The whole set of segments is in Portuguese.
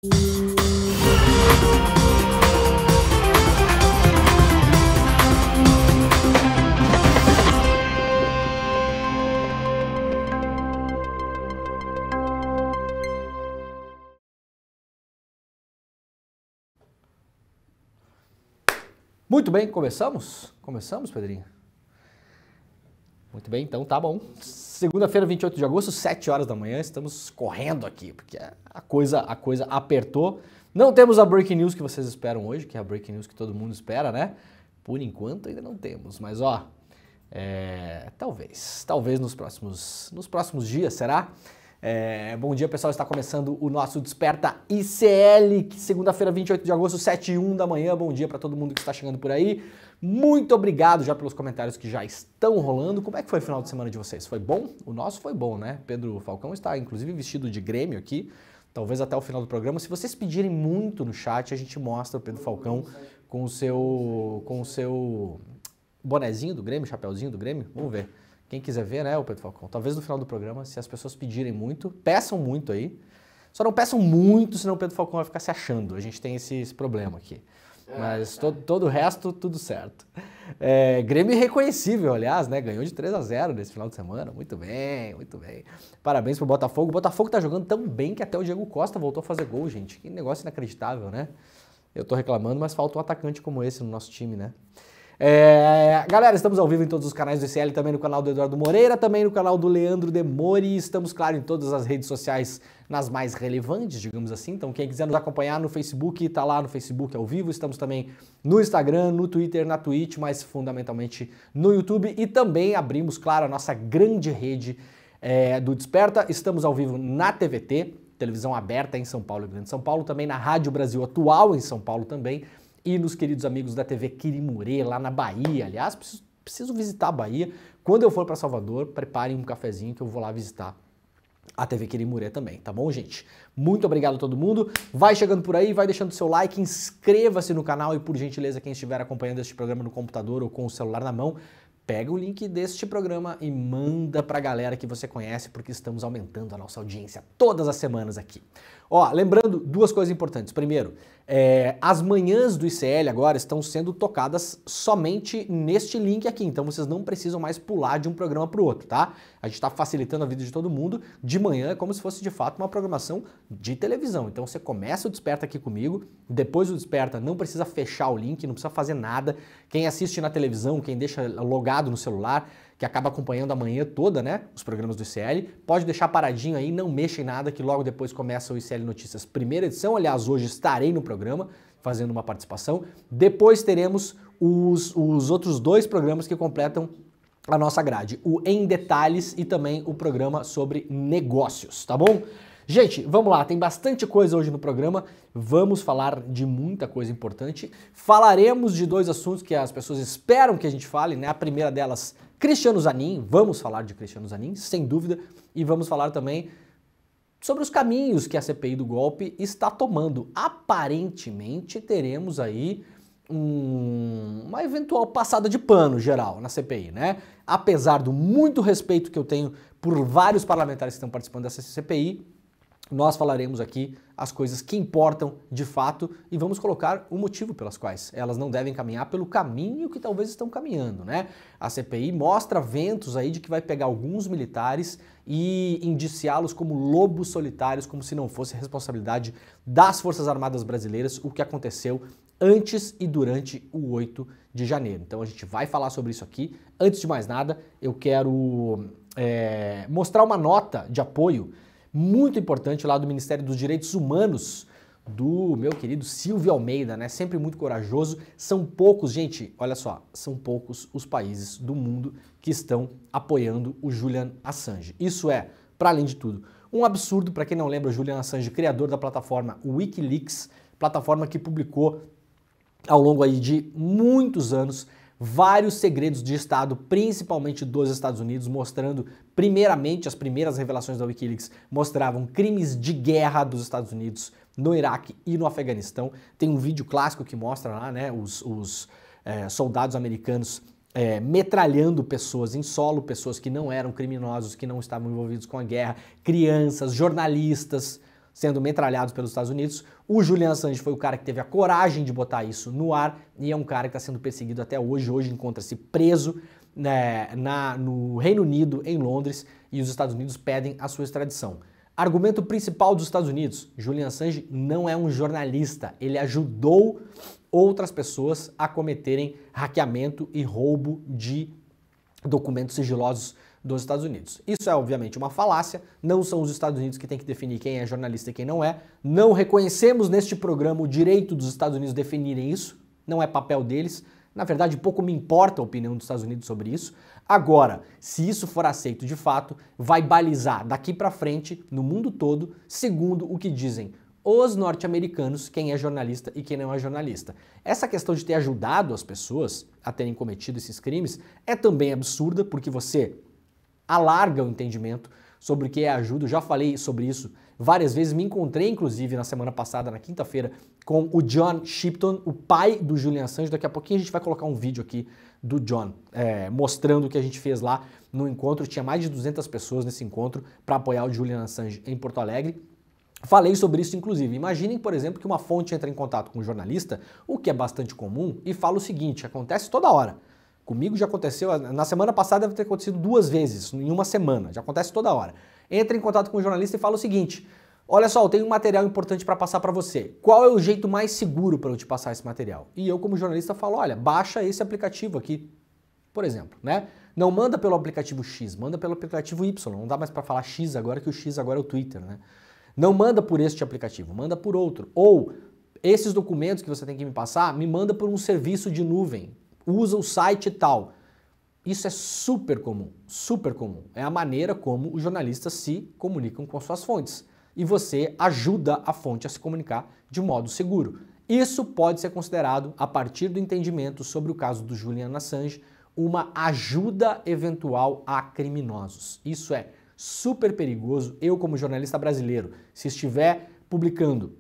Muito bem, começamos? Começamos, Pedrinho? Muito bem, então tá bom. Segunda-feira, 28 de agosto, 7 horas da manhã, estamos correndo aqui, porque a coisa apertou. Não temos a Breaking News que vocês esperam hoje, que é a Breaking News que todo mundo espera, né? Por enquanto ainda não temos, mas ó, talvez nos próximos dias, será? Bom dia, pessoal, está começando o nosso Desperta ICL, que segunda-feira, 28 de agosto, 7h01 da manhã. Bom dia para todo mundo que está chegando por aí. Muito obrigado já pelos comentários que já estão rolando. Como é que foi o final de semana de vocês? Foi bom? O nosso foi bom, né? Pedro Falcão está, inclusive, vestido de Grêmio aqui, talvez até o final do programa. Se vocês pedirem muito no chat, a gente mostra o Pedro Falcão com o seu bonezinho do Grêmio, chapeuzinho do Grêmio. Vamos ver. Quem quiser ver, né, o Pedro Falcão, talvez no final do programa, se as pessoas pedirem muito, peçam muito aí. Só não peçam muito, senão o Pedro Falcão vai ficar se achando. A gente tem esse problema aqui. Mas todo o resto, tudo certo. Grêmio irreconhecível, aliás, né? Ganhou de 3-0 nesse final de semana. Muito bem, muito bem. Parabéns pro Botafogo. O Botafogo tá jogando tão bem que até o Diego Costa voltou a fazer gol, gente. Que negócio inacreditável, né? Eu tô reclamando, mas falta um atacante como esse no nosso time, né? Galera, estamos ao vivo em todos os canais do ICL, também no canal do Eduardo Moreira, também no canal do Leandro Demori. Estamos, claro, em todas as redes sociais, nas mais relevantes, digamos assim. Então, quem quiser nos acompanhar no Facebook, tá lá no Facebook ao vivo. Estamos também no Instagram, no Twitter, na Twitch, mas fundamentalmente no YouTube. E também abrimos, claro, a nossa grande rede do Desperta. Estamos ao vivo na TVT, televisão aberta em São Paulo e Grande São Paulo, também na Rádio Brasil Atual em São Paulo também. E nos queridos amigos da TV Quirimurê, lá na Bahia. Aliás, preciso visitar a Bahia. Quando eu for para Salvador, preparem um cafezinho que eu vou lá visitar a TV Quirimurê também, tá bom, gente? Muito obrigado a todo mundo. Vai chegando por aí, vai deixando seu like, inscreva-se no canal e, por gentileza, quem estiver acompanhando este programa no computador ou com o celular na mão, pega o link deste programa e manda pra galera que você conhece, porque estamos aumentando a nossa audiência todas as semanas aqui. Ó, lembrando duas coisas importantes. Primeiro, as manhãs do ICL agora estão sendo tocadas somente neste link aqui, então vocês não precisam mais pular de um programa para o outro, tá? A gente está facilitando a vida de todo mundo. De manhã é como se fosse de fato uma programação de televisão. Então você começa o Desperta aqui comigo, depois do Desperta não precisa fechar o link, não precisa fazer nada. Quem assiste na televisão, quem deixa logado no celular, que acaba acompanhando a manhã toda, né, os programas do ICL, pode deixar paradinho aí, não mexa em nada, que logo depois começa o ICL Notícias primeira edição. Aliás, hoje estarei no programa fazendo uma participação. Depois teremos os outros dois programas que completam a nossa grade, o Em Detalhes e também o programa sobre negócios, tá bom? Gente, vamos lá, tem bastante coisa hoje no programa, vamos falar de muita coisa importante. Falaremos de dois assuntos que as pessoas esperam que a gente fale, né? A primeira delas, Cristiano Zanin, vamos falar de Cristiano Zanin, sem dúvida, e vamos falar também sobre os caminhos que a CPI do golpe está tomando. Aparentemente teremos aí uma eventual passada de pano geral na CPI, né? Apesar do muito respeito que eu tenho por vários parlamentares que estão participando dessa CPI, nós falaremos aqui as coisas que importam de fato e vamos colocar o motivo pelas quais elas não devem caminhar pelo caminho que talvez estão caminhando, né? A CPI mostra ventos aí de que vai pegar alguns militares e indiciá-los como lobos solitários, como se não fosse responsabilidade das Forças Armadas Brasileiras, o que aconteceu antes e durante o 8 de janeiro. Então a gente vai falar sobre isso aqui. Antes de mais nada, eu quero mostrar uma nota de apoio muito importante lá do Ministério dos Direitos Humanos, do meu querido Silvio Almeida, né? Sempre muito corajoso. São poucos, gente, olha só, são poucos os países do mundo que estão apoiando o Julian Assange. Isso é, para além de tudo, um absurdo. Para quem não lembra, o Julian Assange, criador da plataforma Wikileaks, plataforma que publicou ao longo aí de muitos anos vários segredos de Estado, principalmente dos Estados Unidos, mostrando, primeiramente, as primeiras revelações da Wikileaks mostravam crimes de guerra dos Estados Unidos no Iraque e no Afeganistão. Tem um vídeo clássico que mostra lá, né, os soldados americanos metralhando pessoas em solo, pessoas que não eram criminosos, que não estavam envolvidos com a guerra, crianças, jornalistas. sendo metralhados pelos Estados Unidos. O Julian Assange foi o cara que teve a coragem de botar isso no ar e é um cara que está sendo perseguido até hoje. Hoje encontra-se preso, né, no Reino Unido, em Londres, e os Estados Unidos pedem a sua extradição. Argumento principal dos Estados Unidos: Julian Assange não é um jornalista, ele ajudou outras pessoas a cometerem hackeamento e roubo de documentos sigilosos dos Estados Unidos. Isso é obviamente uma falácia, não são os Estados Unidos que têm que definir quem é jornalista e quem não é. Não reconhecemos neste programa o direito dos Estados Unidos definirem isso, não é papel deles. Na verdade, pouco me importa a opinião dos Estados Unidos sobre isso. Agora, se isso for aceito de fato, vai balizar daqui para frente, no mundo todo, segundo o que dizem os norte-americanos, quem é jornalista e quem não é jornalista. Essa questão de ter ajudado as pessoas a terem cometido esses crimes é também absurda, porque você alarga o entendimento sobre o que é ajuda. Eu já falei sobre isso várias vezes, me encontrei inclusive na semana passada, na quinta-feira, com o John Shipton, o pai do Julian Assange. Daqui a pouquinho a gente vai colocar um vídeo aqui do John, mostrando o que a gente fez lá no encontro. Tinha mais de 200 pessoas nesse encontro para apoiar o Julian Assange em Porto Alegre. Falei sobre isso inclusive. Imaginem, por exemplo, que uma fonte entra em contato com um jornalista, o que é bastante comum, e fala o seguinte: acontece toda hora. Comigo já aconteceu, na semana passada deve ter acontecido 2 vezes, em uma semana, já acontece toda hora. Entra em contato com o jornalista e fala o seguinte: olha só, eu tenho um material importante para passar para você. Qual é o jeito mais seguro para eu te passar esse material? E eu, como jornalista, falo: olha, baixa esse aplicativo aqui, por exemplo, né? Não manda pelo aplicativo X, manda pelo aplicativo Y. Não dá mais para falar X agora, que o X agora é o Twitter, né? Não manda por este aplicativo, manda por outro. Ou, esses documentos que você tem que me passar, me manda por um serviço de nuvem. Usa o site e tal. Isso é super comum, super comum. É a maneira como os jornalistas se comunicam com suas fontes. E você ajuda a fonte a se comunicar de modo seguro. Isso pode ser considerado, a partir do entendimento sobre o caso do Julian Assange, uma ajuda eventual a criminosos. Isso é super perigoso. Eu, como jornalista brasileiro, se estiver publicando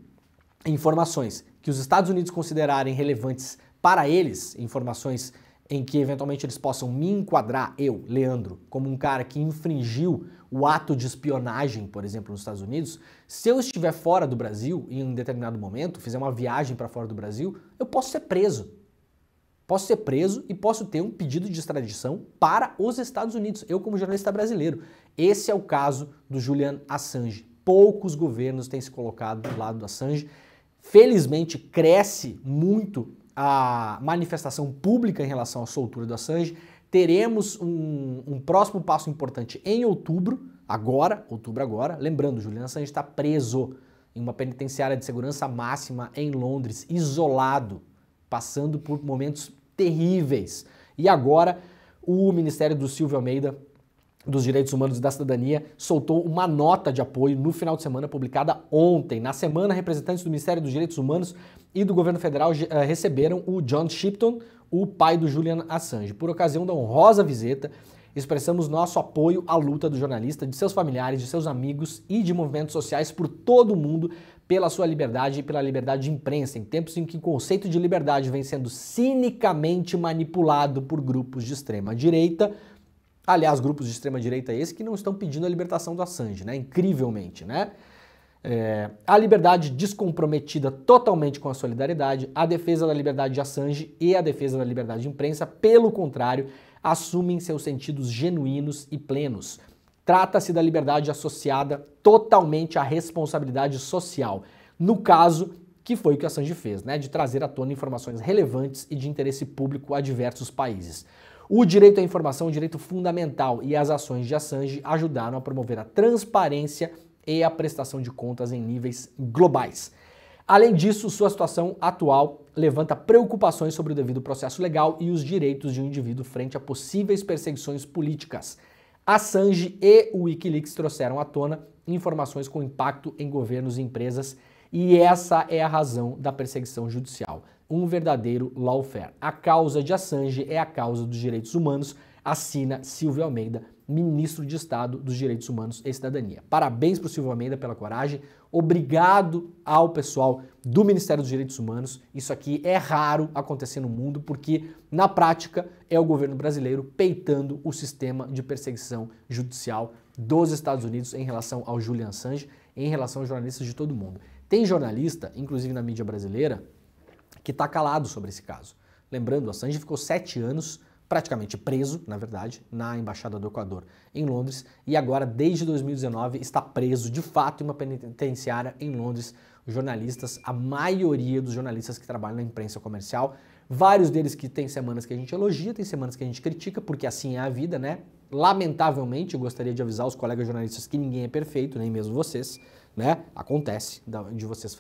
informações que os Estados Unidos considerarem relevantes para eles, informações em que eventualmente eles possam me enquadrar, eu, Leandro, como um cara que infringiu o ato de espionagem, por exemplo, nos Estados Unidos, se eu estiver fora do Brasil em um determinado momento, fizer uma viagem para fora do Brasil, eu posso ser preso. Posso ser preso e posso ter um pedido de extradição para os Estados Unidos, eu como jornalista brasileiro. Esse é o caso do Julian Assange. Poucos governos têm se colocado do lado do Assange. Felizmente, cresce muito a manifestação pública em relação à soltura do Assange. Teremos um próximo passo importante em outubro agora. Lembrando, Julian Assange está preso em uma penitenciária de segurança máxima em Londres, isolado, passando por momentos terríveis. E agora o Ministério do Silvio Almeida, dos Direitos Humanos e da Cidadania, soltou uma nota de apoio no final de semana, publicada ontem. Na semana, representantes do Ministério dos Direitos Humanos e do governo federal receberam o John Shipton, o pai do Julian Assange. Por ocasião da honrosa visita, expressamos nosso apoio à luta do jornalista, de seus familiares, de seus amigos e de movimentos sociais por todo o mundo pela sua liberdade e pela liberdade de imprensa, em tempos em que o conceito de liberdade vem sendo cinicamente manipulado por grupos de extrema-direita. Aliás, grupos de extrema-direita esses que não estão pedindo a libertação do Assange, né? Incrivelmente, né? A liberdade descomprometida totalmente com a solidariedade, a defesa da liberdade de Assange e a defesa da liberdade de imprensa, pelo contrário, assumem seus sentidos genuínos e plenos. Trata-se da liberdade associada totalmente à responsabilidade social. No caso, que foi o que Assange fez, né? De trazer à tona informações relevantes e de interesse público a diversos países. O direito à informação é um direito fundamental e as ações de Assange ajudaram a promover a transparência e a prestação de contas em níveis globais. Além disso, sua situação atual levanta preocupações sobre o devido processo legal e os direitos de um indivíduo frente a possíveis perseguições políticas. Assange e o Wikileaks trouxeram à tona informações com impacto em governos e empresas, e essa é a razão da perseguição judicial. Um verdadeiro lawfare. A causa de Assange é a causa dos direitos humanos, assina Silvio Almeida, ministro de Estado dos Direitos Humanos e Cidadania. Parabéns para o Silvio Almeida pela coragem, obrigado ao pessoal do Ministério dos Direitos Humanos. Isso aqui é raro acontecer no mundo, porque na prática é o governo brasileiro peitando o sistema de perseguição judicial dos Estados Unidos em relação ao Julian Assange. em relação aos jornalistas de todo mundo. Tem jornalista, inclusive na mídia brasileira, que está calado sobre esse caso. Lembrando, Assange ficou 7 anos praticamente preso, na verdade, na Embaixada do Equador em Londres, e agora, desde 2019, está preso de fato em uma penitenciária em Londres. Os jornalistas, a maioria dos jornalistas que trabalham na imprensa comercial, vários deles que tem semanas que a gente elogia, tem semanas que a gente critica, porque assim é a vida, né? Lamentavelmente, eu gostaria de avisar os colegas jornalistas que ninguém é perfeito, nem mesmo vocês, né? Acontece de vocês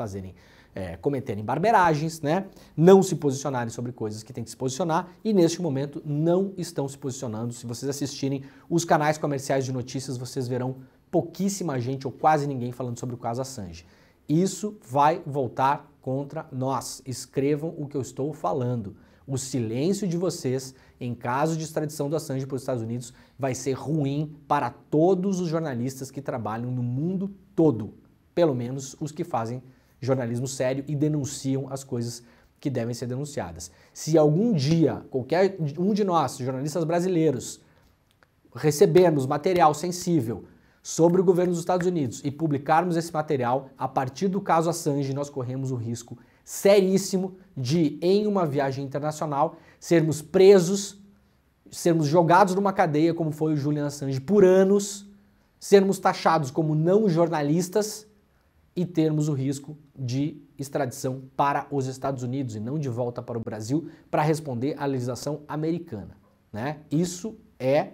cometerem barberagens, né? Não se posicionarem sobre coisas que tem que se posicionar e neste momento não estão se posicionando. Se vocês assistirem os canais comerciais de notícias, vocês verão pouquíssima gente ou quase ninguém falando sobre o caso Assange. Isso vai voltar contra nós. Escrevam o que eu estou falando. O silêncio de vocês em caso de extradição do Assange para os Estados Unidos vai ser ruim para todos os jornalistas que trabalham no mundo todo, pelo menos os que fazem jornalismo sério e denunciam as coisas que devem ser denunciadas. Se algum dia qualquer um de nós, jornalistas brasileiros, recebermos material sensível sobre o governo dos Estados Unidos e publicarmos esse material, a partir do caso Assange, nós corremos o risco seríssimo de, em uma viagem internacional, sermos presos, sermos jogados numa cadeia, como foi o Julian Assange, por anos, sermos taxados como não jornalistas e termos o risco de extradição para os Estados Unidos e não de volta para o Brasil para responder à legislação americana, né? Isso é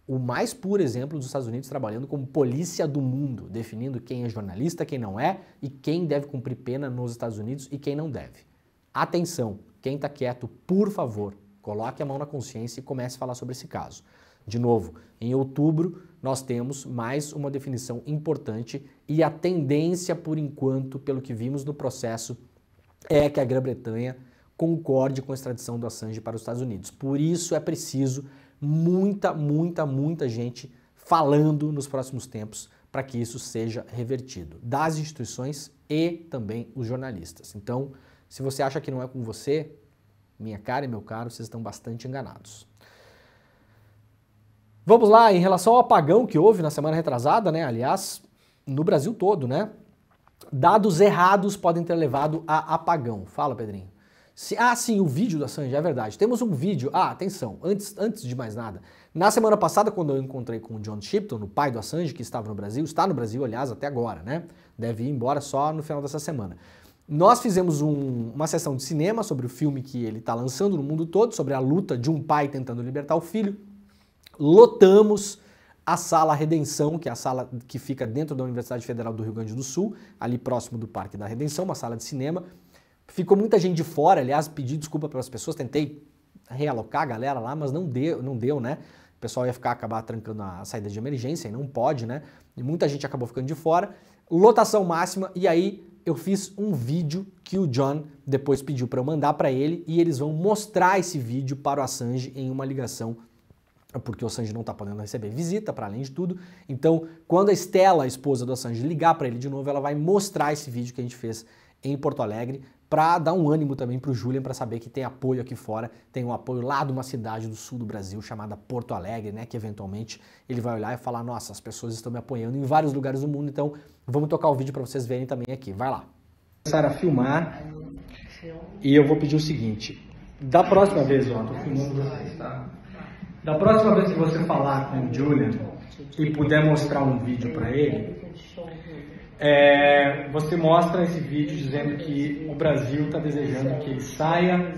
o mais puro exemplo dos Estados Unidos trabalhando como polícia do mundo, definindo quem é jornalista, quem não é e quem deve cumprir pena nos Estados Unidos e quem não deve. Atenção, quem está quieto, por favor, coloque a mão na consciência e comece a falar sobre esse caso. De novo, em outubro nós temos mais uma definição importante e a tendência, por enquanto, pelo que vimos no processo, é que a Grã-Bretanha concorde com a extradição do Assange para os Estados Unidos. Por isso é preciso muita gente falando nos próximos tempos para que isso seja revertido, das instituições e também os jornalistas. Então, se você acha que não é com você, minha cara e meu caro, vocês estão bastante enganados. Vamos lá, em relação ao apagão que houve na semana retrasada, né? Aliás, no Brasil todo, né? Dados errados podem ter levado a apagão. Fala, Pedrinho. Sim, o vídeo do Assange, é verdade. Temos um vídeo. Atenção, antes de mais nada. Na semana passada, quando eu encontrei com o John Shipton, o pai do Assange, que estava no Brasil, está no Brasil, aliás, até agora, né? Deve ir embora só no final dessa semana. Nós fizemos uma sessão de cinema sobre o filme que ele está lançando no mundo todo, sobre a luta de um pai tentando libertar o filho. Lotamos a Sala Redenção, que é a sala que fica dentro da Universidade Federal do Rio Grande do Sul, ali próximo do Parque da Redenção, uma sala de cinema. Ficou muita gente de fora, aliás, pedi desculpa para as pessoas, tentei realocar a galera lá, mas não deu, né? O pessoal ia acabar trancando a saída de emergência e não pode, né? E muita gente acabou ficando de fora. Lotação máxima, e aí eu fiz um vídeo que o John depois pediu para eu mandar para ele e eles vão mostrar esse vídeo para o Assange em uma ligação, porque o Assange não está podendo receber visita, para além de tudo. Então, quando a Stella, a esposa do Assange, ligar para ele de novo, ela vai mostrar esse vídeo que a gente fez em Porto Alegre, para dar um ânimo também para o Julian, para saber que tem apoio aqui fora, tem um apoio lá de uma cidade do sul do Brasil chamada Porto Alegre, né, que eventualmente ele vai olhar e falar, nossa, as pessoas estão me apoiando em vários lugares do mundo, então vamos tocar o vídeo para vocês verem também aqui, vai lá. Vou começar a filmar e eu vou pedir o seguinte, da próxima vez, ó, tô filmando vocês, tá? Da próxima vez que você falar com o Julian e puder mostrar um vídeo para ele, você mostra esse vídeo dizendo que o Brasil está desejando que ele saia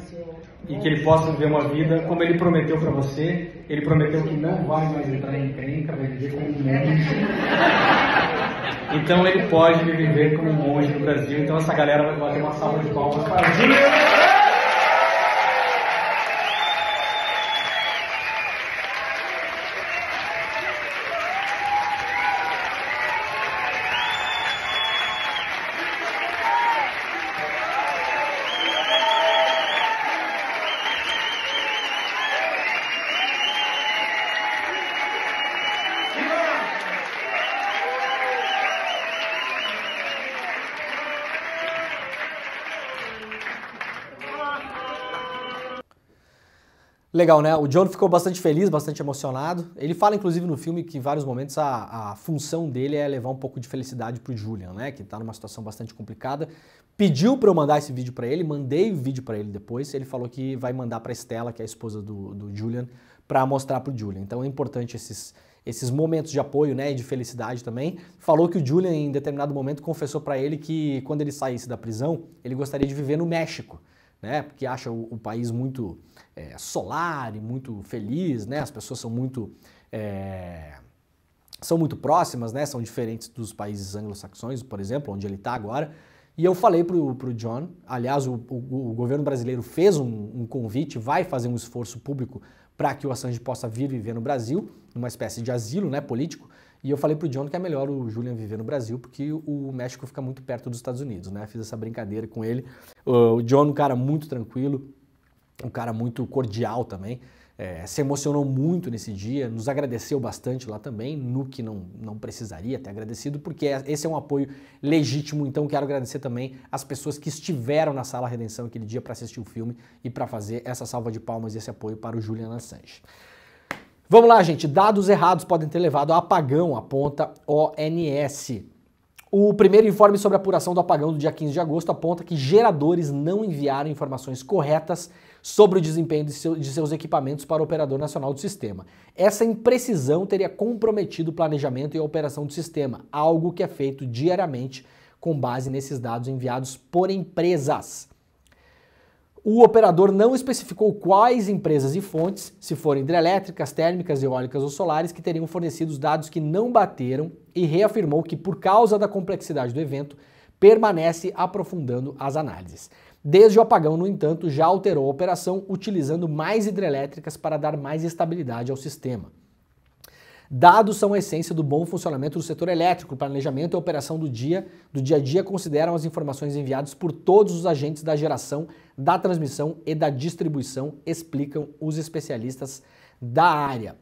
e que ele possa viver uma vida como ele prometeu para você. Ele prometeu que não vai mais entrar em encrenca, vai viver como um monge. Então ele pode viver como um monge no Brasil. Então essa galera vai bater uma salva de palmas para Julian. Legal, né? O John ficou bastante feliz, bastante emocionado. Ele fala, inclusive, no filme que em vários momentos a função dele é levar um pouco de felicidade pro Julian, né? Que tá numa situação bastante complicada. Pediu para eu mandar esse vídeo para ele, mandei o vídeo para ele depois. Ele falou que vai mandar para Stella, que é a esposa do Julian, para mostrar pro Julian. Então é importante esses momentos de apoio, né, e de felicidade também. Falou que o Julian, em determinado momento, confessou para ele que quando ele saísse da prisão, ele gostaria de viver no México, né, porque acha o país muito solar e muito feliz, né, as pessoas são muito próximas, né, são diferentes dos países anglo-saxões, por exemplo, onde ele está agora. E eu falei pro John, aliás, o governo brasileiro fez um convite, vai fazer um esforço público para que o Assange possa vir viver no Brasil, numa espécie de asilo, né, político. E eu falei pro John que é melhor o Julian viver no Brasil, porque o México fica muito perto dos Estados Unidos, né? Fiz essa brincadeira com ele. O John, um cara muito tranquilo, um cara muito cordial também. Se emocionou muito nesse dia, nos agradeceu bastante lá também, no que não precisaria ter agradecido, porque esse é um apoio legítimo. Então quero agradecer também as pessoas que estiveram na Sala Redenção aquele dia para assistir o filme e para fazer essa salva de palmas e esse apoio para o Julian Assange. Vamos lá, gente. Dados errados podem ter levado a apagão, aponta ONS. O primeiro informe sobre a apuração do apagão do dia 15 de agosto aponta que geradores não enviaram informações corretas sobre o desempenho de seus equipamentos para o Operador Nacional do Sistema. Essa imprecisão teria comprometido o planejamento e a operação do sistema, algo que é feito diariamente com base nesses dados enviados por empresas. O operador não especificou quais empresas e fontes, se forem hidrelétricas, térmicas, eólicas ou solares, que teriam fornecido os dados que não bateram e reafirmou que, por causa da complexidade do evento, permanece aprofundando as análises. Desde o apagão, no entanto, já alterou a operação, utilizando mais hidrelétricas para dar mais estabilidade ao sistema. Dados são a essência do bom funcionamento do setor elétrico. O planejamento e a operação do dia a dia consideram as informações enviadas por todos os agentes da geração, da transmissão e da distribuição, explicam os especialistas da área.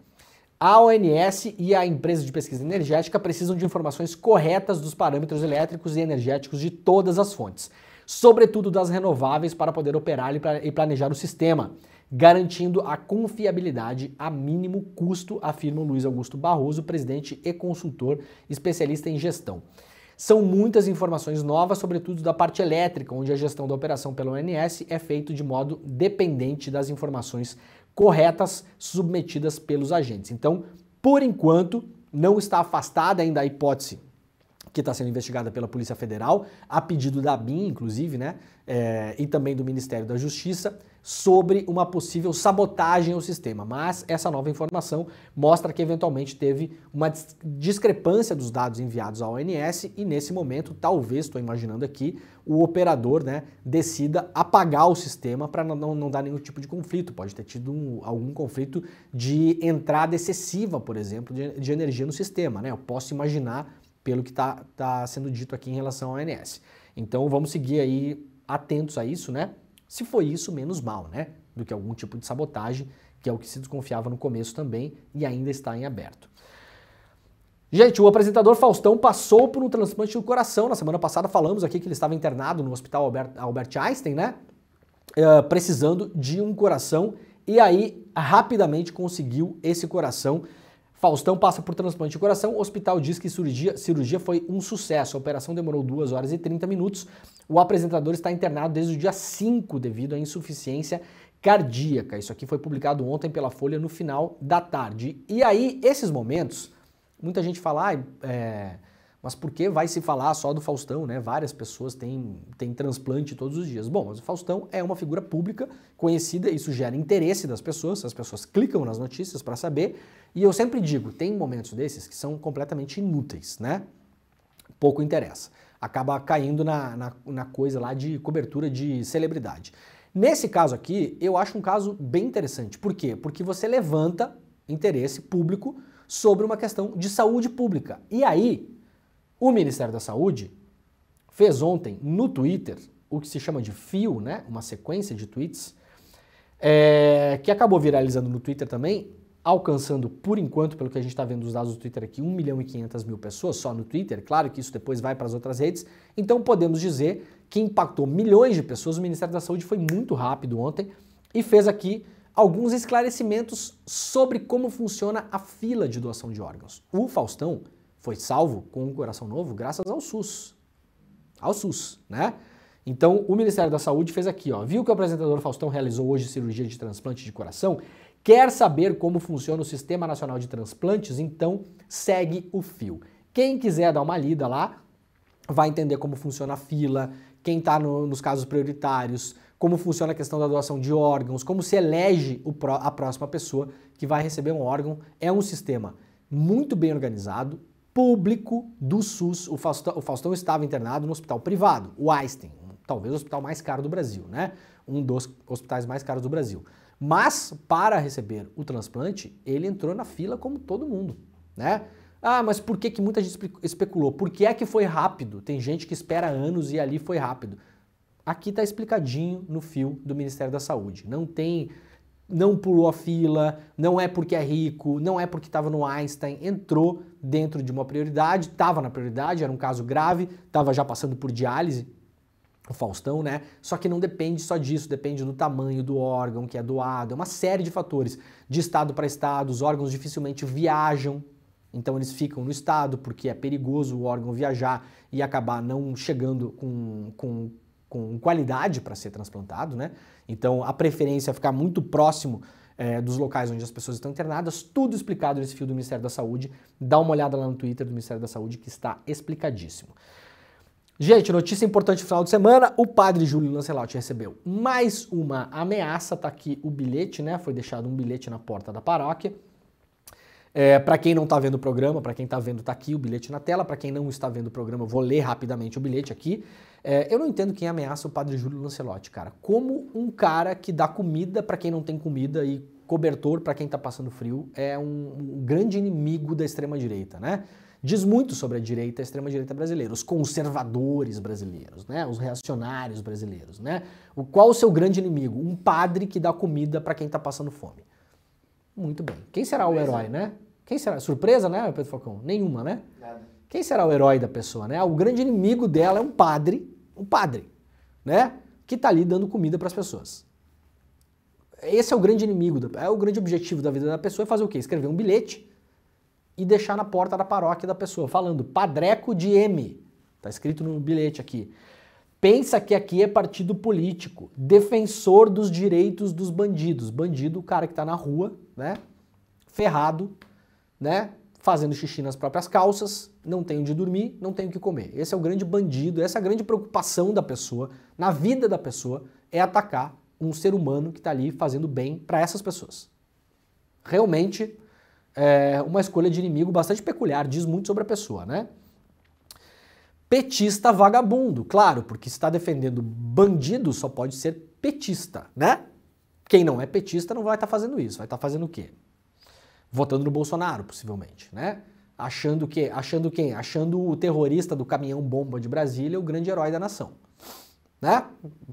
A ONS e a empresa de pesquisa energética precisam de informações corretas dos parâmetros elétricos e energéticos de todas as fontes, sobretudo das renováveis, para poder operar e planejar o sistema, garantindo a confiabilidade a mínimo custo, afirma o Luiz Augusto Barroso, presidente e consultor especialista em gestão. São muitas informações novas, sobretudo da parte elétrica, onde a gestão da operação pela ONS é feita de modo dependente das informações corretas submetidas pelos agentes. Então, por enquanto, não está afastada ainda a hipótese que está sendo investigada pela Polícia Federal, a pedido da ABIN, inclusive, né, e também do Ministério da Justiça, sobre uma possível sabotagem ao sistema. Mas essa nova informação mostra que eventualmente teve uma discrepância dos dados enviados à ONS e nesse momento, talvez, estou imaginando aqui, o operador, né, decida apagar o sistema para não dar nenhum tipo de conflito. Pode ter tido algum conflito de entrada excessiva, por exemplo, de energia no sistema, né? Eu posso imaginar pelo que está sendo dito aqui em relação ao ONS. Então vamos seguir aí atentos a isso, né? Se foi isso, menos mal, né? Do que algum tipo de sabotagem, que é o que se desconfiava no começo também e ainda está em aberto. Gente, o apresentador Faustão passou por um transplante do coração. Na semana passada falamos aqui que ele estava internado no Hospital Albert Einstein, né? Precisando de um coração e aí rapidamente conseguiu esse coração. Faustão passa por transplante de coração, o hospital diz que cirurgia foi um sucesso, a operação demorou 2 horas e 30 minutos, o apresentador está internado desde o dia 5 devido à insuficiência cardíaca. Isso aqui foi publicado ontem pela Folha no final da tarde. E aí, esses momentos, muita gente fala, mas por que vai se falar só do Faustão, né? Várias pessoas têm transplante todos os dias. Bom, mas o Faustão é uma figura pública, conhecida, isso gera interesse das pessoas, as pessoas clicam nas notícias para saber, e eu sempre digo, tem momentos desses que são completamente inúteis, né? Pouco interessa. Acaba caindo na coisa lá de cobertura de celebridade. Nesse caso aqui, eu acho um caso bem interessante. Por quê? Porque você levanta interesse público sobre uma questão de saúde pública. E aí, o Ministério da Saúde fez ontem no Twitter o que se chama de fio, né? Uma sequência de tweets, que acabou viralizando no Twitter também, alcançando, por enquanto, pelo que a gente está vendo dos dados do Twitter aqui, 1.500.000 pessoas só no Twitter. Claro que isso depois vai para as outras redes. Então podemos dizer que impactou milhões de pessoas. O Ministério da Saúde foi muito rápido ontem e fez aqui alguns esclarecimentos sobre como funciona a fila de doação de órgãos. O Faustão foi salvo com um coração novo graças ao SUS. Ao SUS, né? Então, o Ministério da Saúde fez aqui, ó. Viu que o apresentador Faustão realizou hoje cirurgia de transplante de coração? Quer saber como funciona o Sistema Nacional de Transplantes? Então, segue o fio. Quem quiser dar uma lida lá, vai entender como funciona a fila, quem está nos casos prioritários, como funciona a questão da doação de órgãos, como se elege a próxima pessoa que vai receber um órgão. É um sistema muito bem organizado, público do SUS. O Faustão estava internado no hospital privado, o Einstein, talvez o hospital mais caro do Brasil, né? Um dos hospitais mais caros do Brasil. Mas, para receber o transplante, ele entrou na fila como todo mundo, né? Ah, mas por que muita gente especulou? Por que é que foi rápido? Tem gente que espera anos e ali foi rápido. Aqui está explicadinho no fio do Ministério da Saúde. Não pulou a fila, não é porque é rico, não é porque estava no Einstein, entrou dentro de uma prioridade, estava na prioridade, era um caso grave, estava já passando por diálise, o Faustão, né? Só que não depende só disso, depende do tamanho do órgão que é doado, é uma série de fatores. De estado para estado, os órgãos dificilmente viajam, então eles ficam no estado porque é perigoso o órgão viajar e acabar não chegando com qualidade para ser transplantado, né? Então a preferência é ficar muito próximo dos locais onde as pessoas estão internadas, tudo explicado nesse fio do Ministério da Saúde. Dá uma olhada lá no Twitter do Ministério da Saúde que está explicadíssimo. Gente, notícia importante no final de semana, o padre Júlio Lancelotti recebeu mais uma ameaça, tá aqui o bilhete, né? Foi deixado um bilhete na porta da paróquia. Para quem não está vendo o programa, para quem está vendo, tá aqui o bilhete na tela. Para quem não está vendo o programa, eu vou ler rapidamente o bilhete aqui. Eu não entendo quem ameaça o padre Júlio Lancelotti, cara. Como um cara que dá comida para quem não tem comida e cobertor para quem está passando frio é um grande inimigo da extrema-direita, né? Diz muito sobre a direita e a extrema-direita brasileira, os conservadores brasileiros, né? Os reacionários brasileiros, né? Qual o seu grande inimigo? Um padre que dá comida para quem está passando fome. Muito bem. Quem será o herói, né? Quem será? Surpresa, né, Pedro Falcão? Nenhuma, né? Nada. Quem será o herói da pessoa, né? O grande inimigo dela é um padre, né? Que tá ali dando comida para as pessoas. Esse é o grande inimigo, é o grande objetivo da vida da pessoa, é fazer o quê? Escrever um bilhete e deixar na porta da paróquia da pessoa, falando Padreco de M. Tá escrito no bilhete aqui. Pensa que aqui é partido político, defensor dos direitos dos bandidos. Bandido, o cara que tá na rua, né? Ferrado, né? Fazendo xixi nas próprias calças, não tem onde dormir, não tem o que comer. Esse é o grande bandido, essa é a grande preocupação da pessoa, na vida da pessoa, é atacar um ser humano que está ali fazendo bem para essas pessoas. Realmente é uma escolha de inimigo bastante peculiar, diz muito sobre a pessoa, né? Petista vagabundo, claro, porque se está defendendo bandido só pode ser petista, né? Quem não é petista não vai estar fazendo isso, vai estar fazendo o quê? Votando no Bolsonaro, possivelmente, né? Achando quem? Achando o terrorista do caminhão bomba de Brasília o grande herói da nação, né?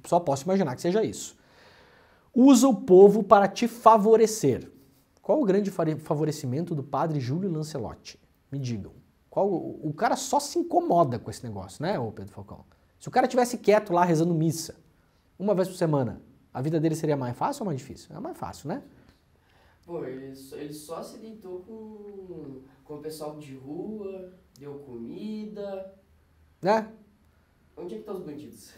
Só posso imaginar que seja isso. Usa o povo para te favorecer. Qual o grande favorecimento do padre Júlio Lancelotti? Me digam. O cara só se incomoda com esse negócio, né, ô Pedro Falcão? Se o cara tivesse quieto lá rezando missa, uma vez por semana, a vida dele seria mais fácil ou mais difícil? É mais fácil, né? Pô, ele só se deitou com o pessoal de rua, deu comida. Né? Onde é que estão os bandidos?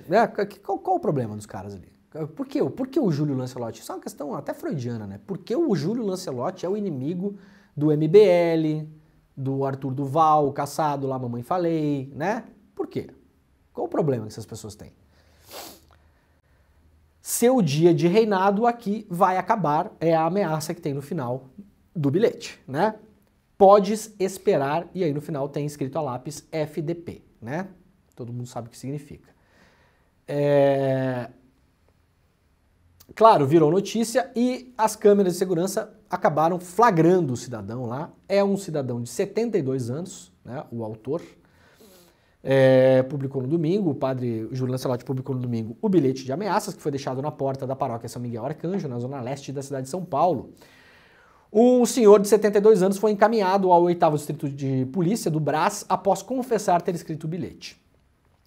Qual o problema dos caras ali? Por que o Júlio Lancelotti? Isso é uma questão até freudiana, né? Por que o Júlio Lancelotti é o inimigo do MBL, do Arthur Duval, o caçado lá, Mamãe Falei, né? Por quê? Qual o problema que essas pessoas têm? Seu dia de reinado aqui vai acabar, é a ameaça que tem no final do bilhete, né? Podes esperar, e aí no final tem escrito a lápis FDP, né? Todo mundo sabe o que significa. Claro, virou notícia e as câmeras de segurança acabaram flagrando o cidadão lá. É um cidadão de 72 anos, né, o autor. Publicou no domingo, o padre Júlio Lancelotti publicou no domingo o bilhete de ameaças que foi deixado na porta da paróquia São Miguel Arcanjo, na zona leste da cidade de São Paulo. Um senhor de 72 anos foi encaminhado ao 8º Distrito de Polícia do Brás após confessar ter escrito o bilhete.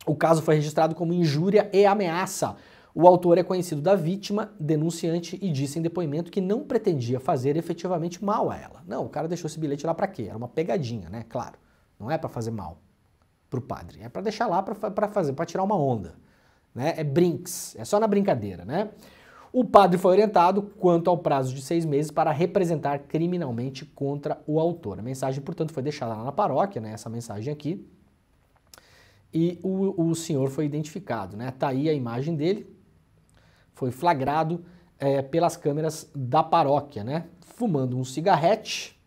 O caso foi registrado como injúria e ameaça. O autor é conhecido da vítima, denunciante, e disse em depoimento que não pretendia fazer efetivamente mal a ela. Não, o cara deixou esse bilhete lá pra quê? Era uma pegadinha, né? Claro. Não é pra fazer mal pro padre. É pra deixar lá pra tirar uma onda. Né? É brinks. É só na brincadeira, né? O padre foi orientado quanto ao prazo de 6 meses para representar criminalmente contra o autor. A mensagem, portanto, foi deixada lá na paróquia, né? Essa mensagem aqui. E o senhor foi identificado, né? Tá aí a imagem dele. Foi flagrado pelas câmeras da paróquia, né? Fumando um cigarrete,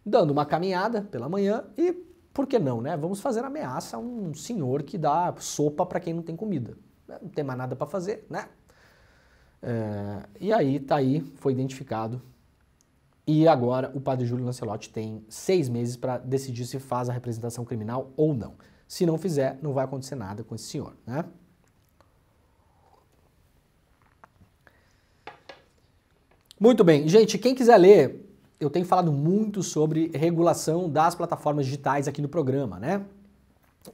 dando uma caminhada pela manhã e, por que não, né? Vamos fazer ameaça a um senhor que dá sopa para quem não tem comida. Não tem mais nada para fazer, né? E aí, tá aí, foi identificado. E agora o padre Júlio Lancelotti tem 6 meses para decidir se faz a representação criminal ou não. Se não fizer, não vai acontecer nada com esse senhor, né? Muito bem, gente, quem quiser ler, eu tenho falado muito sobre regulação das plataformas digitais aqui no programa, né?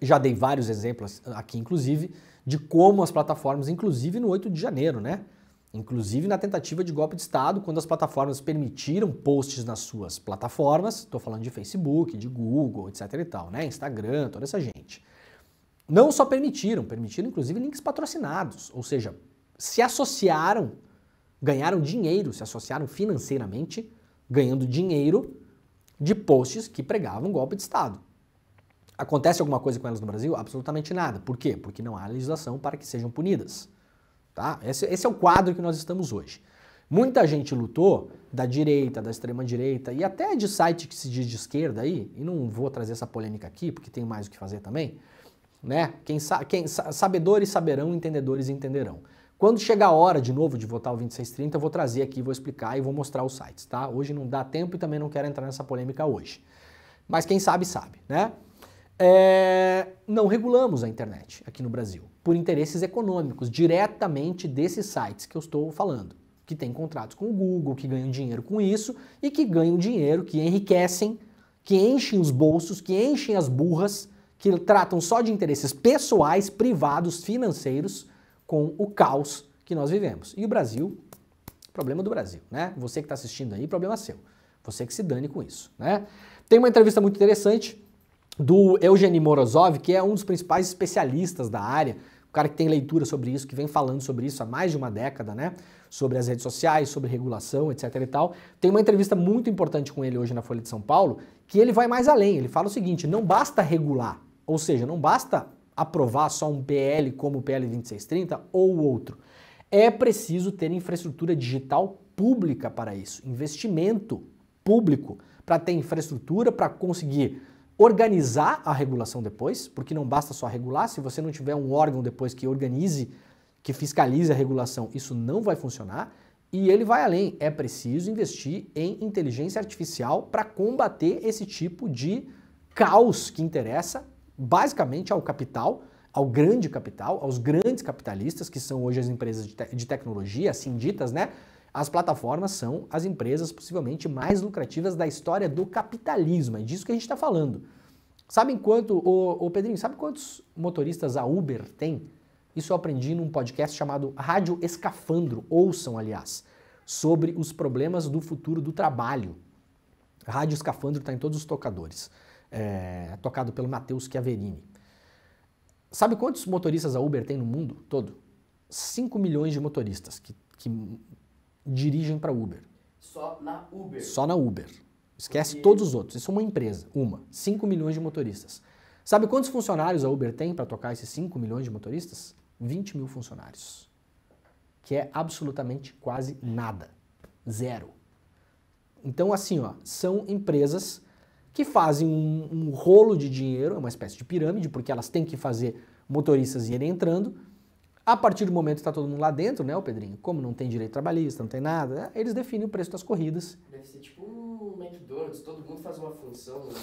Já dei vários exemplos aqui, inclusive, de como as plataformas, inclusive no 8 de janeiro, né? Inclusive na tentativa de golpe de Estado, quando as plataformas permitiram posts nas suas plataformas, estou falando de Facebook, de Google, etc e tal, né? Instagram, toda essa gente. Não só permitiram inclusive links patrocinados, ou seja, se associaram, ganharam dinheiro, se associaram financeiramente, ganhando dinheiro de posts que pregavam golpe de Estado. Acontece alguma coisa com elas no Brasil? Absolutamente nada. Por quê? Porque não há legislação para que sejam punidas. Tá? Esse é o quadro que nós estamos hoje. Muita gente lutou, da direita, da extrema-direita e até de site que se diz de esquerda aí, e não vou trazer essa polêmica aqui, porque tem mais o que fazer também, né? Sabedores saberão, entendedores entenderão. Quando chegar a hora de novo de votar o 2630, eu vou trazer aqui, vou explicar e vou mostrar os sites, tá? Hoje não dá tempo e também não quero entrar nessa polêmica hoje. Mas quem sabe, sabe, né? Não regulamos a internet aqui no Brasil, por interesses econômicos, diretamente desses sites que eu estou falando, que têm contratos com o Google, que ganham dinheiro com isso e que ganham dinheiro, que enriquecem, que enchem os bolsos, que enchem as burras, que tratam só de interesses pessoais, privados, financeiros, com o caos que nós vivemos. E o Brasil, problema do Brasil, né? Você que está assistindo aí, problema seu. Você que se dane com isso, né? Tem uma entrevista muito interessante do Eugeni Morozov, que é um dos principais especialistas da área, o cara que tem leitura sobre isso, que vem falando sobre isso há mais de uma década, né? Sobre as redes sociais, sobre regulação, etc e tal. Tem uma entrevista muito importante com ele hoje na Folha de São Paulo, que ele vai mais além. Ele fala o seguinte, não basta regular, ou seja, não basta aprovar só um PL como o PL 2630 ou outro. É preciso ter infraestrutura digital pública para isso, investimento público para ter infraestrutura, para conseguir organizar a regulação depois, porque não basta só regular, se você não tiver um órgão depois que organize, que fiscalize a regulação, isso não vai funcionar. E ele vai além, é preciso investir em inteligência artificial para combater esse tipo de caos que interessa basicamente ao capital, ao grande capital, aos grandes capitalistas, que são hoje as empresas de tecnologia, assim ditas, né? As plataformas são as empresas possivelmente mais lucrativas da história do capitalismo, é disso que a gente está falando. Sabem quanto, Pedrinho, sabe quantos motoristas a Uber tem? Isso eu aprendi num podcast chamado Rádio Escafandro, ouçam, aliás, sobre os problemas do futuro do trabalho. Rádio Escafandro está em todos os tocadores. Tocado pelo Matheus Chiaverini. Sabe quantos motoristas a Uber tem no mundo todo? 5 milhões de motoristas que dirigem para Uber. Só na Uber? Só na Uber. Esquece todos os outros. Isso é uma empresa, 5 milhões de motoristas. Sabe quantos funcionários a Uber tem para tocar esses 5 milhões de motoristas? 20 mil funcionários. Que é absolutamente quase nada. Zero. Então, assim, ó, são empresas que fazem um rolo de dinheiro, é uma espécie de pirâmide, porque elas têm que fazer motoristas irem entrando. A partir do momento que está todo mundo lá dentro, né, o Pedrinho? Como não tem direito trabalhista, não tem nada, né, eles definem o preço das corridas. Deve ser tipo um McDonald's, todo mundo faz uma função, né?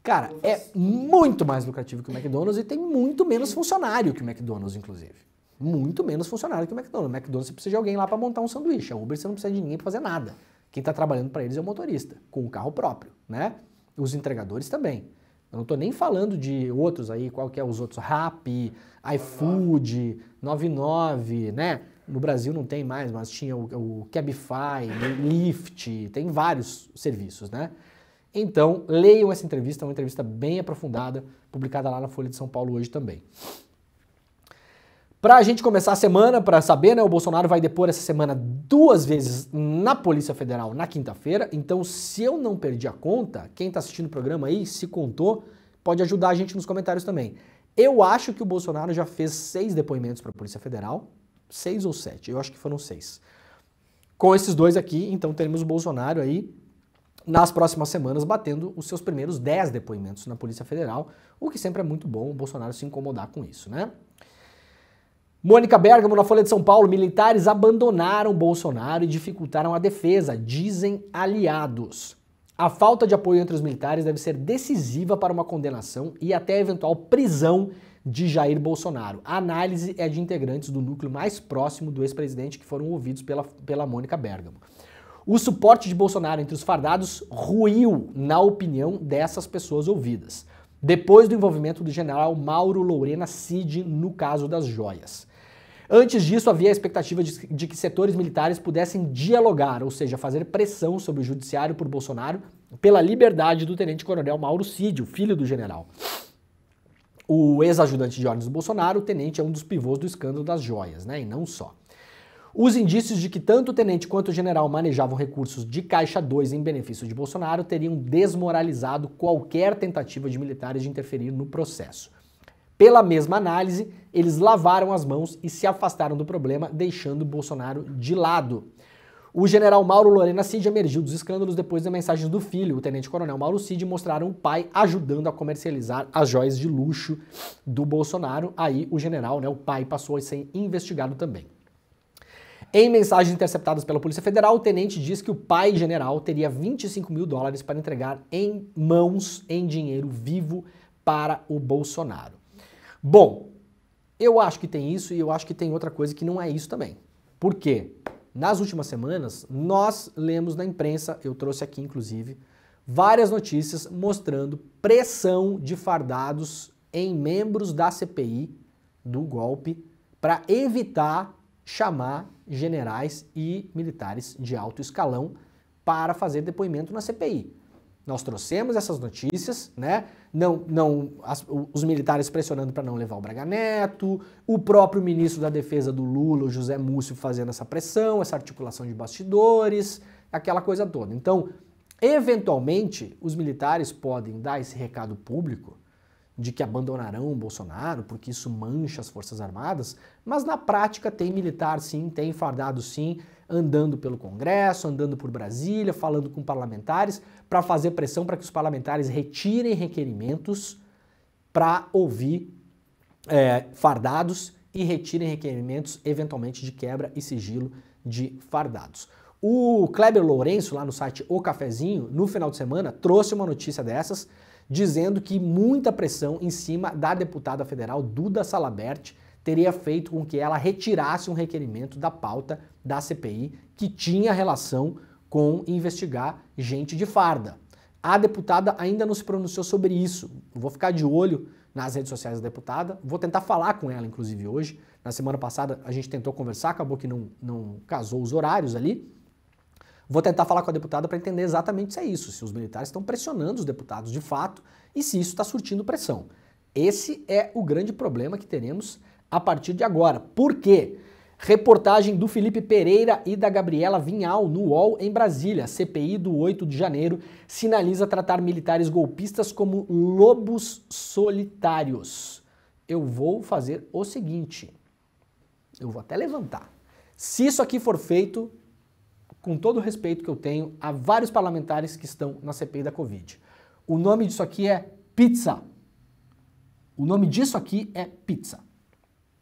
Cara, é muito mais lucrativo que o McDonald's e tem muito menos funcionário que o McDonald's, inclusive. Muito menos funcionário que o McDonald's. O McDonald's você precisa de alguém lá para montar um sanduíche. A Uber você não precisa de ninguém para fazer nada. Quem está trabalhando para eles é o motorista, com o carro próprio, né? Os entregadores também. Eu não estou nem falando de outros aí, qual que é os outros, Rappi, iFood, 99, né? No Brasil não tem mais, mas tinha o Cabify, Lyft, tem vários serviços, né? Então, leiam essa entrevista, é uma entrevista bem aprofundada, publicada lá na Folha de São Paulo hoje também. Para a gente começar a semana, para saber, né, o Bolsonaro vai depor essa semana 2 vezes na Polícia Federal na quinta-feira, então se eu não perdi a conta, quem está assistindo o programa aí, se contou, pode ajudar a gente nos comentários também. Eu acho que o Bolsonaro já fez 6 depoimentos para a Polícia Federal, 6 ou 7, eu acho que foram 6. Com esses 2 aqui, então teremos o Bolsonaro aí nas próximas semanas batendo os seus primeiros 10 depoimentos na Polícia Federal, o que sempre é muito bom o Bolsonaro se incomodar com isso, né? Mônica Bergamo, na Folha de São Paulo, militares abandonaram Bolsonaro e dificultaram a defesa, dizem aliados. A falta de apoio entre os militares deve ser decisiva para uma condenação e até eventual prisão de Jair Bolsonaro. A análise é de integrantes do núcleo mais próximo do ex-presidente que foram ouvidos pela Mônica Bergamo. O suporte de Bolsonaro entre os fardados ruiu, na opinião dessas pessoas ouvidas, depois do envolvimento do general Mauro Lorena Cid no caso das joias. Antes disso, havia a expectativa de que setores militares pudessem dialogar, ou seja, fazer pressão sobre o judiciário por Bolsonaro pela liberdade do tenente-coronel Mauro Cid, o filho do general. O ex-ajudante de ordens do Bolsonaro, o tenente é um dos pivôs do escândalo das joias, né, e não só. Os indícios de que tanto o tenente quanto o general manejavam recursos de Caixa 2 em benefício de Bolsonaro teriam desmoralizado qualquer tentativa de militares de interferir no processo. Pela mesma análise, eles lavaram as mãos e se afastaram do problema, deixando Bolsonaro de lado. O general Mauro Lorena Cid emergiu dos escândalos depois das mensagens do filho, o tenente-coronel Mauro Cid, mostraram o pai ajudando a comercializar as joias de luxo do Bolsonaro. Aí o general, né, o pai, passou a ser investigado também. Em mensagens interceptadas pela Polícia Federal, o tenente diz que o pai general teria $25 mil para entregar em mãos, em dinheiro vivo, para o Bolsonaro. Bom, eu acho que tem isso e eu acho que tem outra coisa que não é isso também. Por quê? Nas últimas semanas, nós lemos na imprensa, eu trouxe aqui inclusive, várias notícias mostrando pressão de fardados em membros da CPI do golpe para evitar chamar generais e militares de alto escalão para fazer depoimento na CPI. Nós trouxemos essas notícias, né? Os militares pressionando para não levar o Braga Neto, o próprio ministro da Defesa do Lula, o José Múcio, fazendo essa pressão, essa articulação de bastidores, aquela coisa toda. Então, eventualmente, os militares podem dar esse recado público de que abandonarão o Bolsonaro, porque isso mancha as Forças Armadas, mas na prática tem militar sim, tem fardado sim, andando pelo Congresso, andando por Brasília, falando com parlamentares, para fazer pressão para que os parlamentares retirem requerimentos para ouvir fardados e retirem requerimentos, eventualmente, de quebra e sigilo de fardados. O Kleber Lourenço, lá no site O Cafezinho, no final de semana, trouxe uma notícia dessas, dizendo que muita pressão em cima da deputada federal Duda Salabert teria feito com que ela retirasse um requerimento da pauta da CPI que tinha relação com investigar gente de farda. A deputada ainda não se pronunciou sobre isso. Vou ficar de olho nas redes sociais da deputada, vou tentar falar com ela, inclusive, hoje. Na semana passada a gente tentou conversar, acabou que não casou os horários ali. Vou tentar falar com a deputada para entender exatamente se é isso, se os militares estão pressionando os deputados de fato e se isso está surtindo pressão. Esse é o grande problema que teremos a partir de agora. Por quê? Reportagem do Felipe Pereira e da Gabriela Vinhal no UOL em Brasília. CPI do 8 de janeiro sinaliza tratar militares golpistas como lobos solitários. Eu vou fazer o seguinte, eu vou até levantar. Se isso aqui for feito, com todo o respeito que eu tenho a vários parlamentares que estão na CPI da Covid, o nome disso aqui é pizza. O nome disso aqui é pizza.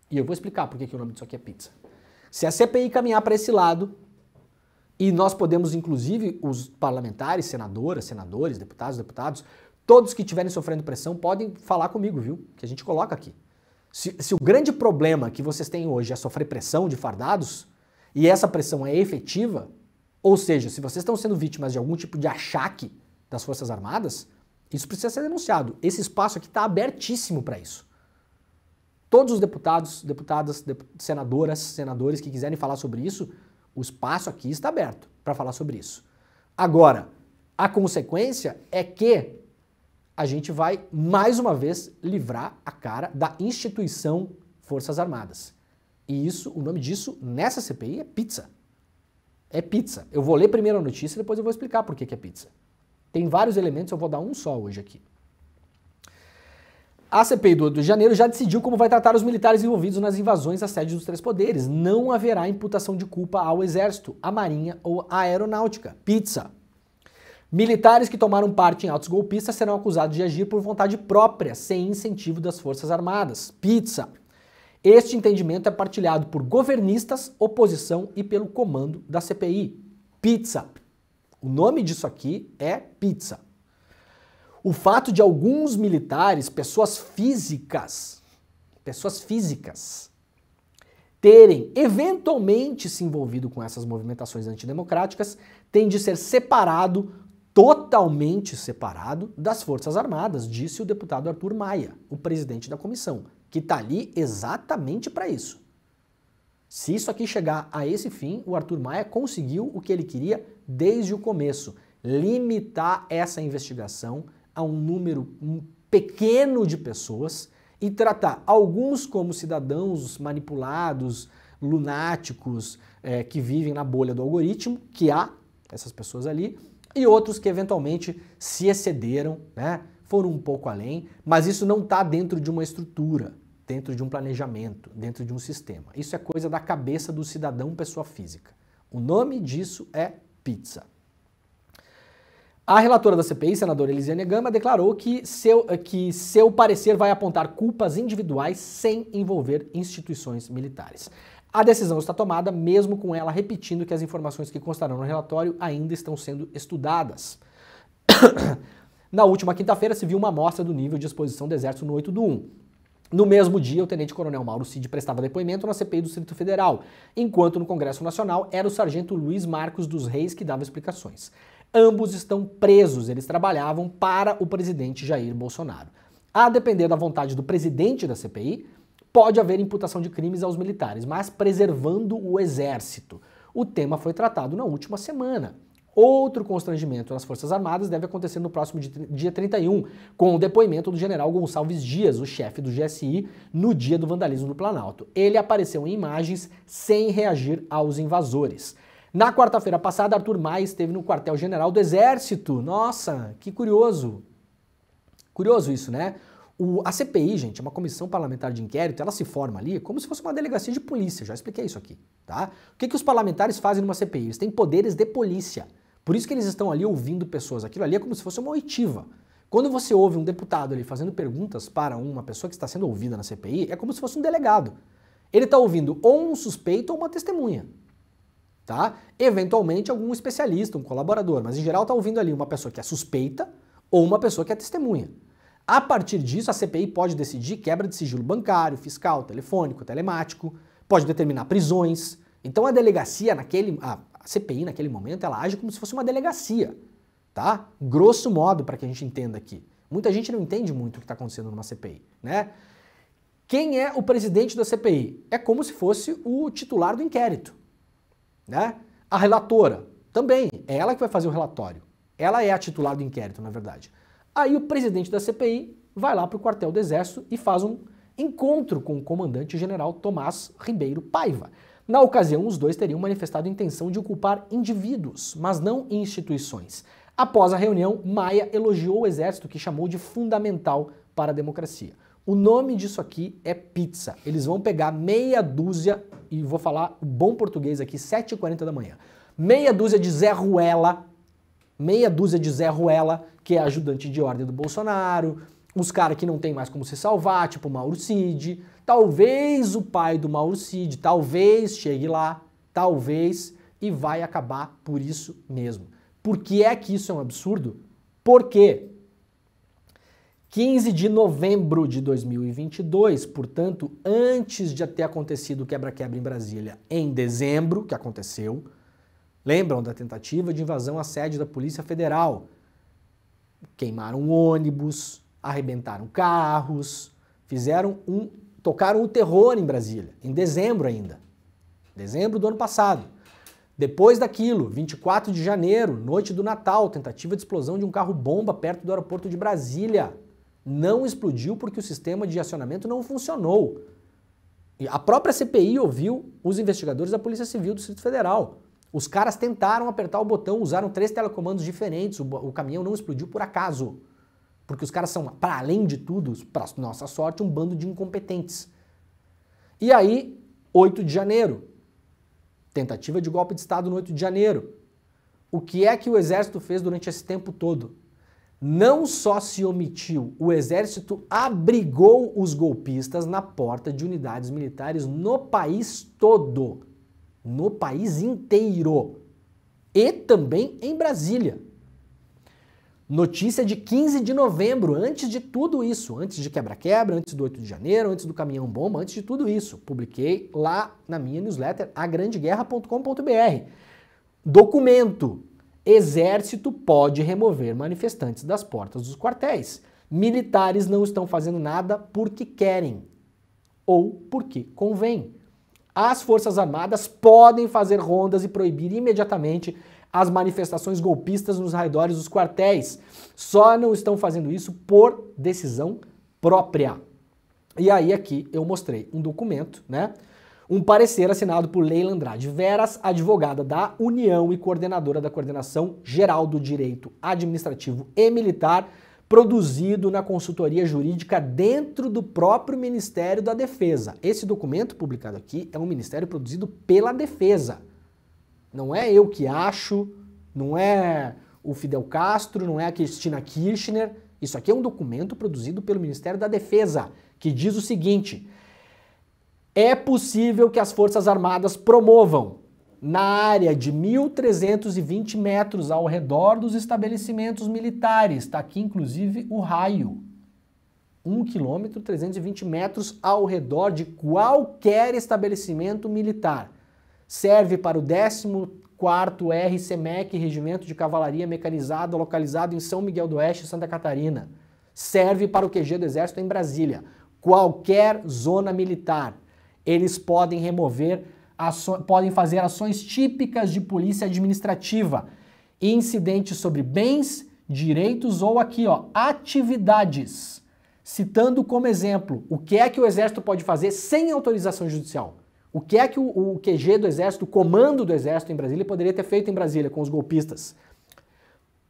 E eu vou explicar por que o nome disso aqui é pizza. Se a CPI caminhar para esse lado, e nós podemos, inclusive, os parlamentares, senadoras, senadores, deputados, todos que estiverem sofrendo pressão podem falar comigo, viu? Que a gente coloca aqui. Se o grande problema que vocês têm hoje é sofrer pressão de fardados, e essa pressão é efetiva, ou seja, se vocês estão sendo vítimas de algum tipo de achaque das Forças Armadas, Isso precisa ser denunciado. Esse espaço aqui está abertíssimo para isso. Todos os deputados, deputadas, senadoras, senadores que quiserem falar sobre isso, o espaço aqui está aberto para falar sobre isso. Agora, a consequência é que a gente vai, mais uma vez, livrar a cara da instituição Forças Armadas. E isso, o nome disso, nessa CPI, é pizza. É pizza. Eu vou ler primeiro a notícia e depois eu vou explicar por que é pizza. Tem vários elementos, eu vou dar um só hoje aqui. A CPI do 8 de janeiro já decidiu como vai tratar os militares envolvidos nas invasões às sedes dos três poderes. Não haverá imputação de culpa ao Exército, à Marinha ou à Aeronáutica. Pizza. Militares que tomaram parte em atos golpistas serão acusados de agir por vontade própria, sem incentivo das Forças Armadas. Pizza. Este entendimento é partilhado por governistas, oposição e pelo comando da CPI. Pizza. O nome disso aqui é pizza. O fato de alguns militares, pessoas físicas, terem eventualmente se envolvido com essas movimentações antidemocráticas tem de ser separado, totalmente separado, das Forças Armadas, disse o deputado Arthur Maia, o presidente da comissão, que está ali exatamente para isso. Se isso aqui chegar a esse fim, o Arthur Maia conseguiu o que ele queria desde o começo, limitar essa investigação a um número pequeno de pessoas e tratar alguns como cidadãos manipulados, lunáticos, que vivem na bolha do algoritmo, que há essas pessoas ali, e outros que eventualmente se excederam, né, foram um pouco além, mas isso não está dentro de uma estrutura, dentro de um planejamento, dentro de um sistema. Isso é coisa da cabeça do cidadão pessoa física. O nome disso é pizza. A relatora da CPI, senadora Elisiane Gama, declarou que seu parecer vai apontar culpas individuais sem envolver instituições militares. A decisão está tomada mesmo com ela repetindo que as informações que constarão no relatório ainda estão sendo estudadas. Na última quinta-feira se viu uma amostra do nível de exposição do Exército no 8/1. No mesmo dia, o tenente-coronel Mauro Cid prestava depoimento na CPI do Distrito Federal, enquanto no Congresso Nacional era o sargento Luiz Marcos dos Reis que dava explicações. Ambos estão presos, eles trabalhavam para o presidente Jair Bolsonaro. A depender da vontade do presidente da CPI, pode haver imputação de crimes aos militares, mas preservando o Exército. O tema foi tratado na última semana. Outro constrangimento nas Forças Armadas deve acontecer no próximo dia 31, com o depoimento do general Gonçalves Dias, o chefe do GSI, no dia do vandalismo no Planalto. Ele apareceu em imagens sem reagir aos invasores. Na quarta-feira passada, Arthur Maia esteve no quartel-general do Exército. Nossa, que curioso. Curioso isso, né? A CPI, gente, é uma comissão parlamentar de inquérito, ela se forma ali como se fosse uma delegacia de polícia, já expliquei isso aqui, tá? O que os parlamentares fazem numa CPI? Eles têm poderes de polícia. Por isso que eles estão ali ouvindo pessoas. Aquilo ali é como se fosse uma oitiva. Quando você ouve um deputado ali fazendo perguntas para uma pessoa que está sendo ouvida na CPI, é como se fosse um delegado. Ele está ouvindo ou um suspeito ou uma testemunha. Tá? Eventualmente algum especialista, um colaborador, mas em geral está ouvindo ali uma pessoa que é suspeita ou uma pessoa que é testemunha. A partir disso, a CPI pode decidir quebra de sigilo bancário, fiscal, telefônico, telemático, pode determinar prisões. Então a delegacia, a CPI naquele momento, ela age como se fosse uma delegacia, tá? Grosso modo, para que a gente entenda aqui. Muita gente não entende muito o que está acontecendo numa CPI, né? Quem é o presidente da CPI? É como se fosse o titular do inquérito. Né? A relatora também, é ela que vai fazer o relatório. Ela é a titular do inquérito, na verdade. Aí o presidente da CPI vai lá para o quartel do Exército e faz um encontro com o comandante-general Tomás Ribeiro Paiva. Na ocasião, os dois teriam manifestado a intenção de culpar indivíduos, mas não instituições. Após a reunião, Maia elogiou o Exército, que chamou de fundamental para a democracia. O nome disso aqui é pizza. Eles vão pegar meia dúzia, e vou falar o bom português aqui, 7h40 da manhã. Meia dúzia de Zé Ruela, que é ajudante de ordem do Bolsonaro, os caras que não tem mais como se salvar, tipo o Mauro Cid, talvez o pai do Mauro Cid, talvez chegue lá, talvez, e vai acabar por isso mesmo. Por que é que isso é um absurdo? Porque 15 de novembro de 2022, portanto, antes de ter acontecido o quebra-quebra em Brasília, em dezembro, que aconteceu, lembram da tentativa de invasão à sede da Polícia Federal? queimaram ônibus, arrebentaram carros, tocaram o terror em Brasília, em dezembro ainda. Dezembro do ano passado. Depois daquilo, 24 de janeiro, noite do Natal, tentativa de explosão de um carro-bomba perto do aeroporto de Brasília. Não explodiu porque o sistema de acionamento não funcionou. E a própria CPI ouviu os investigadores da Polícia Civil do Distrito Federal. Os caras tentaram apertar o botão, usaram 3 telecomandos diferentes, o caminhão não explodiu por acaso. Porque os caras são, para além de tudo, para nossa sorte, um bando de incompetentes. E aí, 8 de janeiro, tentativa de golpe de Estado no 8 de janeiro. O que é que o Exército fez durante esse tempo todo? Não só se omitiu, o Exército abrigou os golpistas na porta de unidades militares no país todo. No país inteiro. E também em Brasília. Notícia de 15 de novembro, antes de tudo isso, antes de quebra-quebra, antes do 8 de janeiro, antes do caminhão-bomba, antes de tudo isso. Publiquei lá na minha newsletter, agrandeguerra.com.br. Documento. Exército pode remover manifestantes das portas dos quartéis. Militares não estão fazendo nada porque querem ou porque convém. As Forças Armadas podem fazer rondas e proibir imediatamente as manifestações golpistas nos arredores dos quartéis. Só não estão fazendo isso por decisão própria. E aí aqui eu mostrei um documento, né? Um parecer assinado por Leila Andrade Veras, advogada da União e coordenadora da Coordenação Geral do Direito Administrativo e Militar, produzido na consultoria jurídica dentro do próprio Ministério da Defesa. Esse documento publicado aqui é um ministério produzido pela Defesa. Não é eu que acho, não é o Fidel Castro, não é a Cristina Kirchner. Isso aqui é um documento produzido pelo Ministério da Defesa, que diz o seguinte: é possível que as Forças Armadas promovam, na área de 1.320 metros ao redor dos estabelecimentos militares, está aqui inclusive o raio, 1 km 320 metros ao redor de qualquer estabelecimento militar. Serve para o 14º RCMEC, Regimento de Cavalaria Mecanizada, localizado em São Miguel do Oeste, Santa Catarina. Serve para o QG do Exército em Brasília. Qualquer zona militar. Eles podem podem fazer ações típicas de polícia administrativa, incidentes sobre bens, direitos ou aqui, ó, atividades. Citando como exemplo, o que é que o Exército pode fazer sem autorização judicial? O que é que o QG do Exército, o comando do Exército em Brasília, poderia ter feito em Brasília com os golpistas?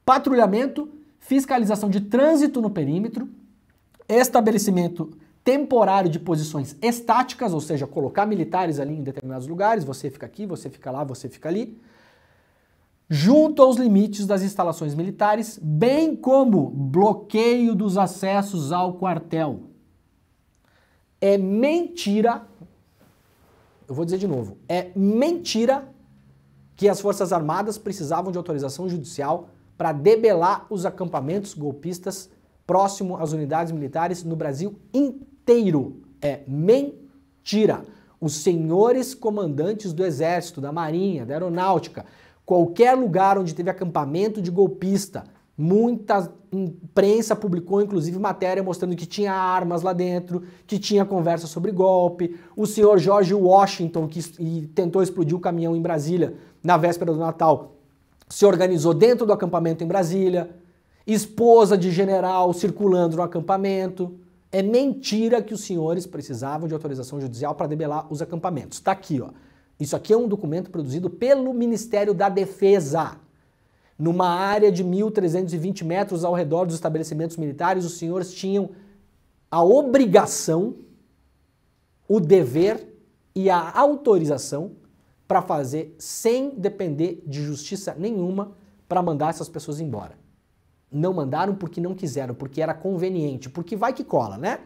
Patrulhamento, fiscalização de trânsito no perímetro, estabelecimento temporário de posições estáticas, ou seja, colocar militares ali em determinados lugares, você fica aqui, você fica lá, você fica ali, junto aos limites das instalações militares, bem como bloqueio dos acessos ao quartel. É mentira, eu vou dizer de novo, é mentira que as Forças Armadas precisavam de autorização judicial para debelar os acampamentos golpistas próximo às unidades militares no Brasil inteiro. É mentira. Os senhores comandantes do Exército, da Marinha, da Aeronáutica, qualquer lugar onde teve acampamento de golpista, muita imprensa publicou inclusive matéria mostrando que tinha armas lá dentro, que tinha conversa sobre golpe. O senhor George Washington, que tentou explodir o caminhão em Brasília na véspera do Natal, se organizou dentro do acampamento em Brasília. Esposa de general circulando no acampamento. É mentira que os senhores precisavam de autorização judicial para debelar os acampamentos. Está aqui, ó. Isso aqui é um documento produzido pelo Ministério da Defesa. Numa área de 1.320 metros ao redor dos estabelecimentos militares, os senhores tinham a obrigação, o dever e a autorização para fazer sem depender de justiça nenhuma para mandar essas pessoas embora. Não mandaram porque não quiseram, porque era conveniente, porque vai que cola, né?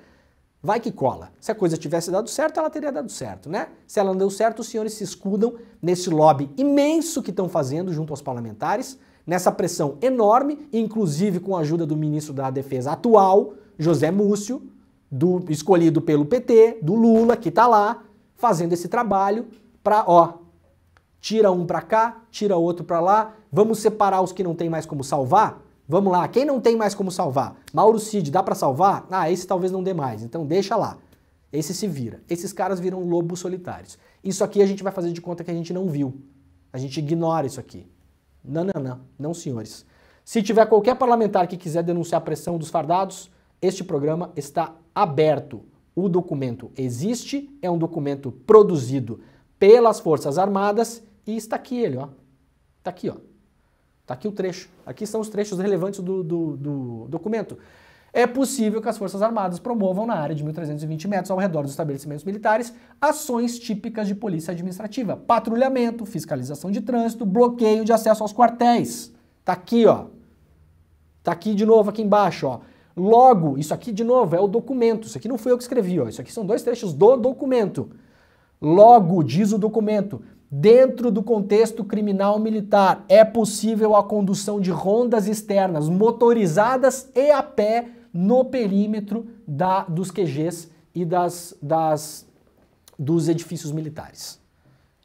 Vai que cola. Se a coisa tivesse dado certo, ela teria dado certo, né? Se ela não deu certo, os senhores se escudam nesse lobby imenso que estão fazendo junto aos parlamentares, nessa pressão enorme, inclusive com a ajuda do ministro da Defesa atual, José Múcio, escolhido pelo PT, do Lula, que tá lá, fazendo esse trabalho para, ó, tira um para cá, tira outro para lá, vamos separar os que não tem mais como salvar? Vamos lá, quem não tem mais como salvar? Mauro Cid, dá pra salvar? Ah, esse talvez não dê mais, então deixa lá. Esse se vira. Esses caras viram lobos solitários. Isso aqui a gente vai fazer de conta que a gente não viu. A gente ignora isso aqui. Não, senhores. Se tiver qualquer parlamentar que quiser denunciar a pressão dos fardados, este programa está aberto. O documento existe, é um documento produzido pelas Forças Armadas e está aqui ele, ó. Está aqui, ó. Está aqui o trecho. Aqui são os trechos relevantes do documento. É possível que as Forças Armadas promovam na área de 1.320 metros ao redor dos estabelecimentos militares ações típicas de polícia administrativa. Patrulhamento, fiscalização de trânsito, bloqueio de acesso aos quartéis. Tá aqui, ó. Tá aqui de novo, aqui embaixo, ó. Logo, isso aqui de novo é o documento. Isso aqui não fui eu que escrevi, ó. Isso aqui são 2 trechos do documento. Logo, diz o documento, dentro do contexto criminal militar é possível a condução de rondas externas motorizadas e a pé no perímetro dos QGs e dos edifícios militares.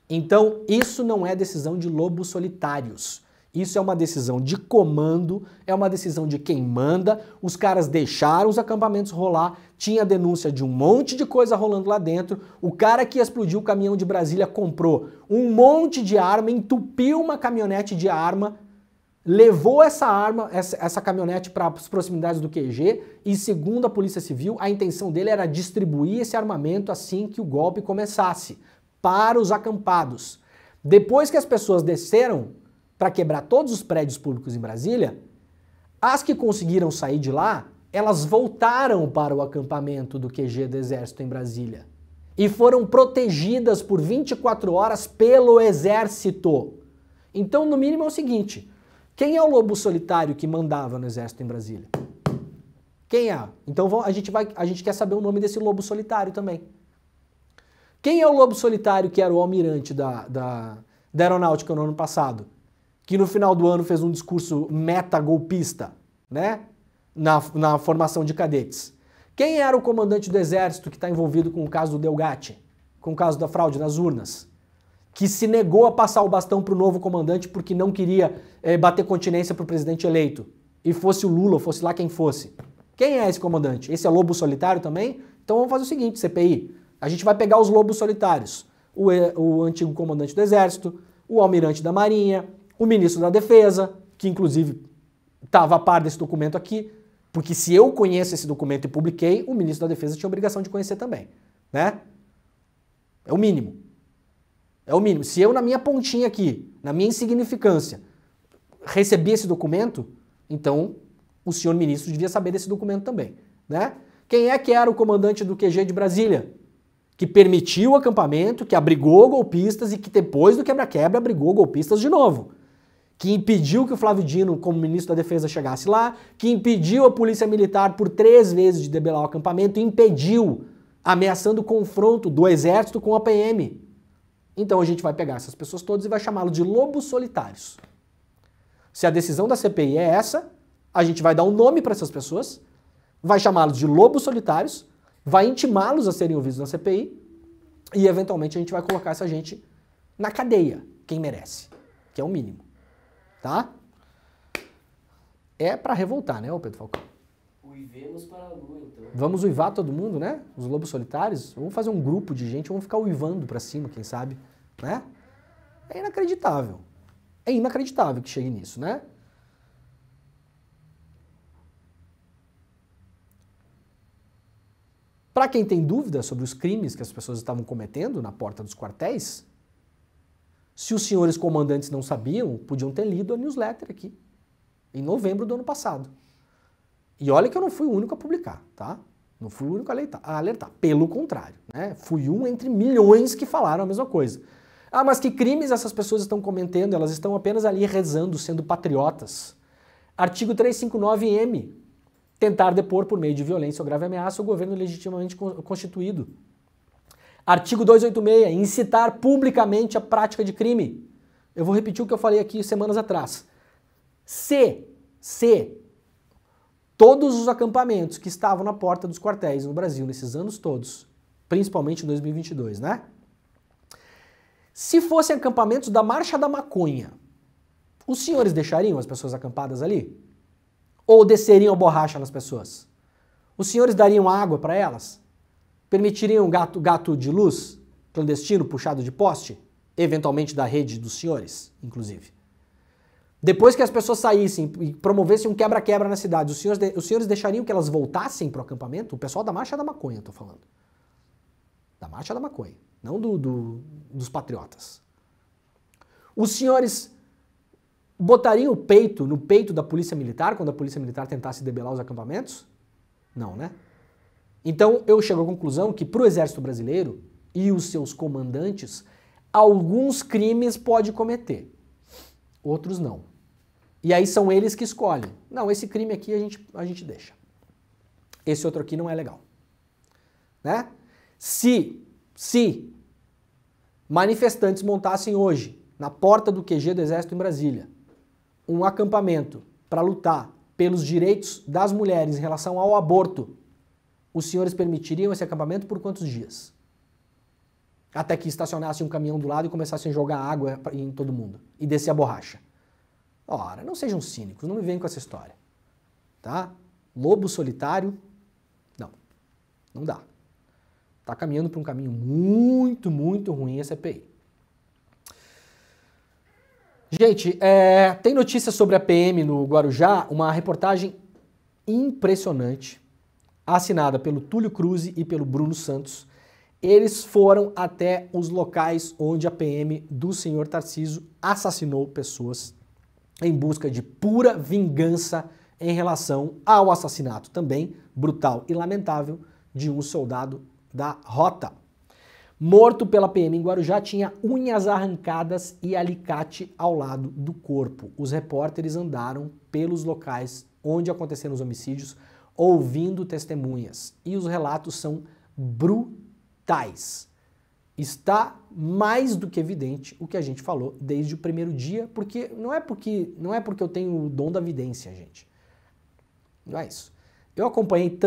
Então, isso não é decisão de lobos solitários. Isso é uma decisão de comando, é uma decisão de quem manda. Os caras deixaram os acampamentos rolar, tinha denúncia de um monte de coisa rolando lá dentro. O cara que explodiu o caminhão de Brasília comprou um monte de arma, entupiu uma caminhonete de arma, levou essa caminhonete para as proximidades do QG e, segundo a Polícia Civil, a intenção dele era distribuir esse armamento assim que o golpe começasse, para os acampados. Depois que as pessoas desceram para quebrar todos os prédios públicos em Brasília, as que conseguiram sair de lá, elas voltaram para o acampamento do QG do Exército em Brasília e foram protegidas por 24 horas pelo Exército. Então, no mínimo é o seguinte, quem é o lobo solitário que mandava no Exército em Brasília? Quem é? Então a gente quer saber o nome desse lobo solitário também. Quem é o lobo solitário que era o almirante da Aeronáutica no ano passado? Que no final do ano fez um discurso meta-golpista, né? Na formação de cadetes. Quem era o comandante do Exército que está envolvido com o caso do Delgatti? Com o caso da fraude nas urnas? Que se negou a passar o bastão para o novo comandante porque não queria bater continência para o presidente eleito. E fosse o Lula, ou fosse lá quem fosse. Quem é esse comandante? Esse é lobo solitário também? Então vamos fazer o seguinte, CPI. A gente vai pegar os lobos solitários. O antigo comandante do Exército, o almirante da Marinha, o ministro da Defesa, que inclusive estava a par desse documento aqui, porque se eu conheço esse documento e publiquei, o ministro da Defesa tinha obrigação de conhecer também, né? É o mínimo. É o mínimo. Se eu, na minha pontinha aqui, na minha insignificância, recebi esse documento, então o senhor ministro devia saber desse documento também, né? Quem é que era o comandante do QG de Brasília? Que permitiu o acampamento, que abrigou golpistas e que depois do quebra-quebra abrigou golpistas de novo. Que impediu que o Flávio Dino, como ministro da Defesa, chegasse lá, que impediu a Polícia Militar por 3 vezes de debelar o acampamento, impediu, ameaçando o confronto do Exército com a PM. Então a gente vai pegar essas pessoas todas e vai chamá-los de lobos solitários. Se a decisão da CPI é essa, a gente vai dar um nome para essas pessoas, vai chamá-los de lobos solitários, vai intimá-los a serem ouvidos na CPI e eventualmente a gente vai colocar essa gente na cadeia, quem merece, que é o mínimo. Tá? É pra revoltar, né, ô Pedro Falcão? Uivemos para a lua, então. Vamos uivar todo mundo, né? Os lobos solitários. Vamos fazer um grupo de gente, vamos ficar uivando pra cima, quem sabe, né? É inacreditável. É inacreditável que chegue nisso, né? Pra quem tem dúvida sobre os crimes que as pessoas estavam cometendo na porta dos quartéis, se os senhores comandantes não sabiam, podiam ter lido a newsletter aqui, em novembro do ano passado. E olha que eu não fui o único a publicar, tá? Não fui o único a alertar. Pelo contrário, né? Fui um entre milhões que falaram a mesma coisa. Ah, mas que crimes essas pessoas estão cometendo? Elas estão apenas ali rezando, sendo patriotas. Artigo 359-M. Tentar depor por meio de violência ou grave ameaça o governo legitimamente constituído. Artigo 286, incitar publicamente a prática de crime. Eu vou repetir o que eu falei aqui semanas atrás. Se todos os acampamentos que estavam na porta dos quartéis no Brasil nesses anos todos, principalmente em 2022, né? Se fossem acampamentos da Marcha da Maconha, os senhores deixariam as pessoas acampadas ali? Ou desceriam a borracha nas pessoas? Os senhores dariam água para elas? Permitiriam gato de luz clandestino puxado de poste? Eventualmente da rede dos senhores, inclusive. Depois que as pessoas saíssem e promovessem um quebra-quebra na cidade, os senhores deixariam que elas voltassem para o acampamento? O pessoal da Marcha da Maconha, eu tô falando. Da Marcha da Maconha, não dos patriotas. Os senhores botariam o peito no peito da polícia militar quando a polícia militar tentasse debelar os acampamentos? Não, né? Então eu chego à conclusão que para o Exército Brasileiro e os seus comandantes, alguns crimes pode cometer, outros não. E aí são eles que escolhem. Não, esse crime aqui a gente deixa. Esse outro aqui não é legal. Né? Se manifestantes montassem hoje, na porta do QG do Exército em Brasília, um acampamento para lutar pelos direitos das mulheres em relação ao aborto, os senhores permitiriam esse acampamento por quantos dias? Até que estacionasse um caminhão do lado e começassem a jogar água em todo mundo e descer a borracha. Ora, não sejam cínicos, não me venham com essa história. Tá? Lobo solitário, não dá. Tá caminhando para um caminho muito, muito ruim a CPI. Gente, tem notícia sobre a PM no Guarujá, uma reportagem impressionante, assinada pelo Túlio Cruz e pelo Bruno Santos. Eles foram até os locais onde a PM do senhor Tarcísio assassinou pessoas em busca de pura vingança em relação ao assassinato também brutal e lamentável de um soldado da Rota. Morto pela PM em Guarujá, tinha unhas arrancadas e alicate ao lado do corpo. Os repórteres andaram pelos locais onde aconteceram os homicídios, ouvindo testemunhas. E os relatos são brutais. Está mais do que evidente o que a gente falou desde o primeiro dia, porque não é porque eu tenho o dom da vidência, gente. Não é isso. Eu acompanhei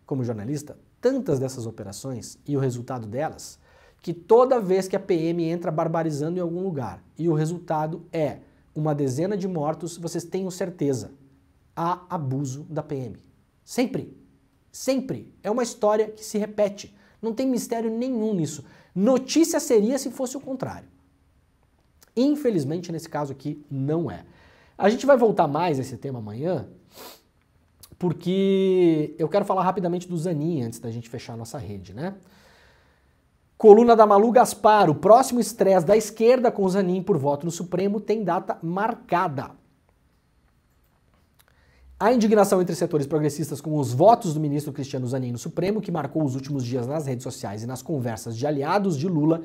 como jornalista, tantas dessas operações e o resultado delas, que toda vez que a PM entra barbarizando em algum lugar e o resultado é uma dezena de mortos, vocês tenham certeza, há abuso da PM. Sempre. Sempre. É uma história que se repete. Não tem mistério nenhum nisso. Notícia seria se fosse o contrário. Infelizmente, nesse caso aqui, não é. A gente vai voltar mais a esse tema amanhã, porque eu quero falar rapidamente do Zanin antes da gente fechar a nossa rede, né? Coluna da Malu Gaspar, o próximo estresse da esquerda com o Zanin por voto no Supremo tem data marcada. A indignação entre setores progressistas com os votos do ministro Cristiano Zanin no Supremo, que marcou os últimos dias nas redes sociais e nas conversas de aliados de Lula,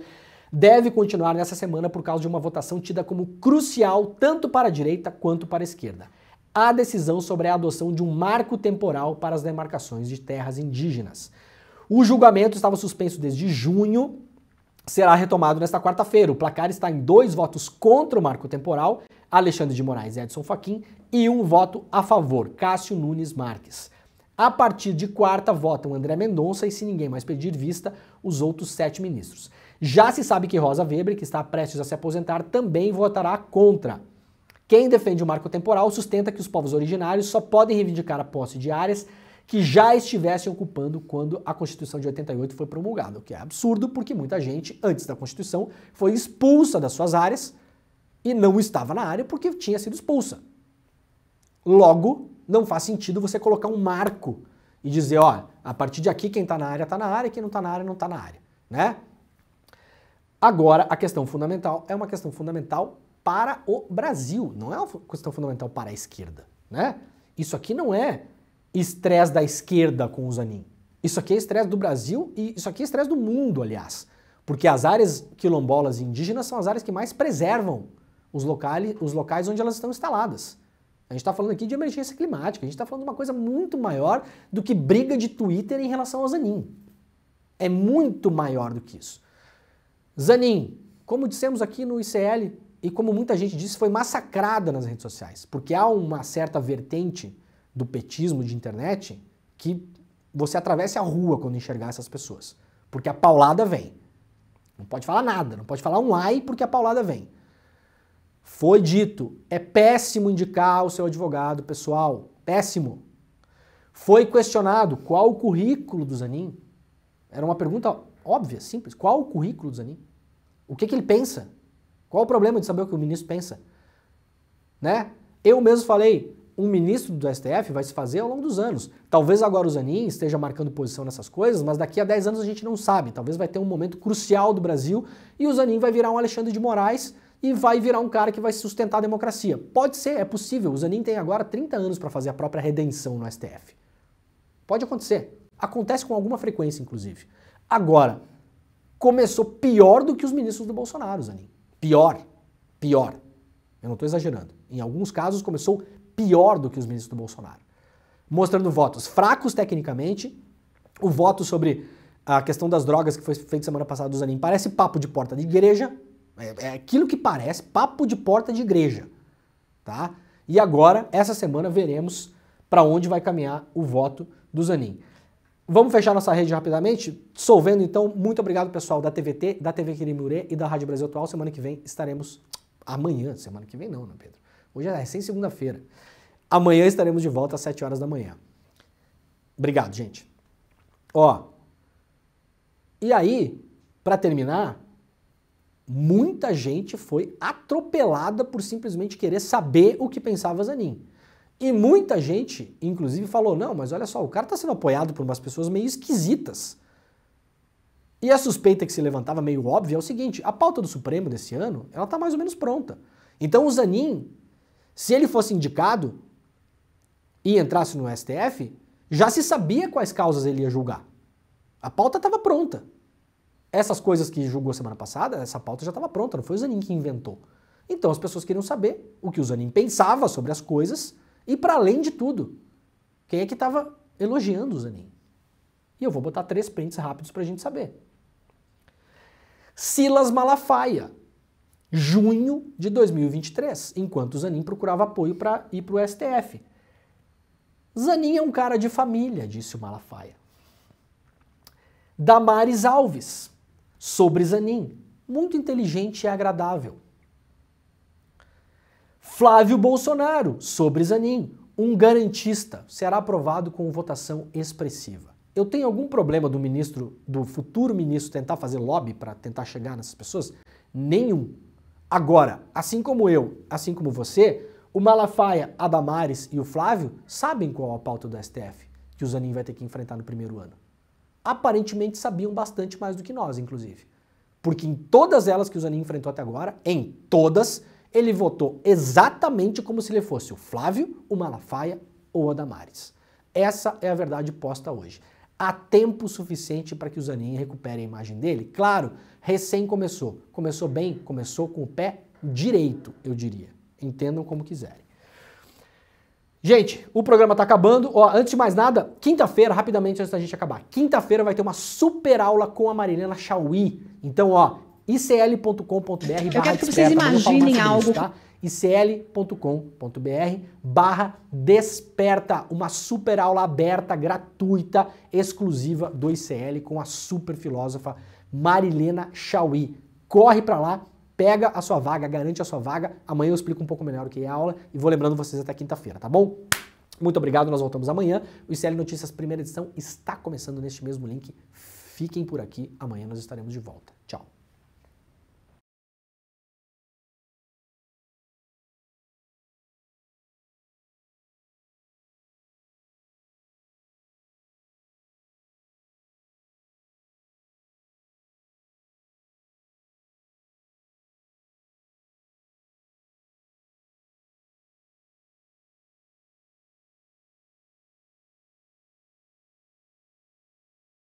deve continuar nessa semana por causa de uma votação tida como crucial tanto para a direita quanto para a esquerda. A decisão sobre a adoção de um marco temporal para as demarcações de terras indígenas. O julgamento estava suspenso desde junho, será retomado nesta quarta-feira. O placar está em 2 votos contra o marco temporal, Alexandre de Moraes e Edson Fachin, e 1 voto a favor, Cássio Nunes Marques. A partir de quarta, votam André Mendonça e, se ninguém mais pedir vista, os outros 7 ministros. Já se sabe que Rosa Weber, que está prestes a se aposentar, também votará contra. Quem defende o marco temporal sustenta que os povos originários só podem reivindicar a posse de áreas que já estivessem ocupando quando a Constituição de 88 foi promulgada, o que é absurdo porque muita gente, antes da Constituição, foi expulsa das suas áreas e não estava na área porque tinha sido expulsa. Logo, não faz sentido você colocar um marco e dizer, ó, a partir de aqui quem está na área, quem não está na área não está na área, né? Agora, a questão fundamental é uma questão fundamental para o Brasil, não é uma questão fundamental para a esquerda, né? Isso aqui não é estresse da esquerda com o Zanin. Isso aqui é estresse do Brasil e isso aqui é estresse do mundo, aliás. Porque as áreas quilombolas e indígenas são as áreas que mais preservam os locais onde elas estão instaladas. A gente está falando aqui de emergência climática, a gente está falando de uma coisa muito maior do que briga de Twitter em relação ao Zanin. É muito maior do que isso. Zanin, como dissemos aqui no ICL, e como muita gente disse, foi massacrada nas redes sociais, porque há uma certa vertente do petismo de internet que você atravessa a rua quando enxergar essas pessoas, porque a paulada vem. Não pode falar nada, não pode falar um ai porque a paulada vem. Foi dito, é péssimo indicar o seu advogado pessoal. Péssimo. Foi questionado qual o currículo do Zanin. Era uma pergunta óbvia, simples. Qual o currículo do Zanin? O que ele pensa? Qual o problema de saber o que o ministro pensa? Né? Eu mesmo falei, um ministro do STF vai se fazer ao longo dos anos. Talvez agora o Zanin esteja marcando posição nessas coisas, mas daqui a 10 anos a gente não sabe. Talvez vai ter um momento crucial do Brasil e o Zanin vai virar um Alexandre de Moraes e vai virar um cara que vai sustentar a democracia. Pode ser, é possível. O Zanin tem agora 30 anos para fazer a própria redenção no STF. Pode acontecer. Acontece com alguma frequência, inclusive. Agora, começou pior do que os ministros do Bolsonaro, Zanin. Pior. Pior. Eu não estou exagerando. Em alguns casos começou pior do que os ministros do Bolsonaro. Mostrando votos fracos tecnicamente. O voto sobre a questão das drogas que foi feito semana passada do Zanin parece papo de porta de igreja. É aquilo que parece papo de porta de igreja. Tá? E agora, essa semana, veremos para onde vai caminhar o voto do Zanin. Vamos fechar nossa rede rapidamente? Dissolvendo então, muito obrigado pessoal da TVT, da TV Quirimurê e da Rádio Brasil Atual. Semana que vem estaremos... Amanhã, semana que vem não, né, Pedro? Hoje é recém segunda-feira. Amanhã estaremos de volta às 7 horas da manhã. Obrigado, gente. Ó, e aí, para terminar, muita gente foi atropelada por simplesmente querer saber o que pensava Zanin. E muita gente, inclusive, falou, não, mas olha só, o cara está sendo apoiado por umas pessoas meio esquisitas. E a suspeita que se levantava meio óbvia é o seguinte, a pauta do Supremo desse ano, ela está mais ou menos pronta. Então o Zanin, se ele fosse indicado e entrasse no STF, já se sabia quais causas ele ia julgar. A pauta estava pronta. Essas coisas que julgou semana passada, essa pauta já estava pronta, não foi o Zanin que inventou. Então as pessoas queriam saber o que o Zanin pensava sobre as coisas e, para além de tudo, quem é que estava elogiando o Zanin. E eu vou botar 3 prints rápidos para a gente saber. Silas Malafaia, junho de 2023, enquanto o Zanin procurava apoio para ir para o STF. Zanin é um cara de família, disse o Malafaia. Damares Alves, sobre Zanin, muito inteligente e agradável. Flávio Bolsonaro, sobre Zanin, um garantista, será aprovado com votação expressiva. Eu tenho algum problema do futuro ministro tentar fazer lobby para tentar chegar nessas pessoas? Nenhum. Agora, assim como eu, assim como você, o Malafaia, a Damares e o Flávio sabem qual a pauta do STF que o Zanin vai ter que enfrentar no primeiro ano. Aparentemente sabiam bastante mais do que nós, inclusive. Porque em todas elas que o Zanin enfrentou até agora, em todas, ele votou exatamente como se ele fosse o Flávio, o Malafaia ou a Damares. Essa é a verdade posta hoje. Há tempo suficiente para que o Zanin recupere a imagem dele? Claro, recém começou. Começou bem, começou com o pé direito, eu diria. Entendam como quiserem. Gente, o programa está acabando. Ó, antes de mais nada, quinta-feira, rapidamente antes da gente acabar. Quinta-feira vai ter uma super aula com a Marilena Chauí. Então, ó, icl.com.br/desperta. Eu quero que vocês imaginem algo... Tá? icl.com.br/desperta, uma super aula aberta, gratuita, exclusiva do ICL com a super filósofa Marilena Chauí. Corre pra lá, pega a sua vaga, garante a sua vaga. Amanhã eu explico um pouco melhor o que é a aula e vou lembrando vocês até quinta-feira, tá bom? Muito obrigado, nós voltamos amanhã. O ICL Notícias primeira edição está começando neste mesmo link. Fiquem por aqui, amanhã nós estaremos de volta. Tchau.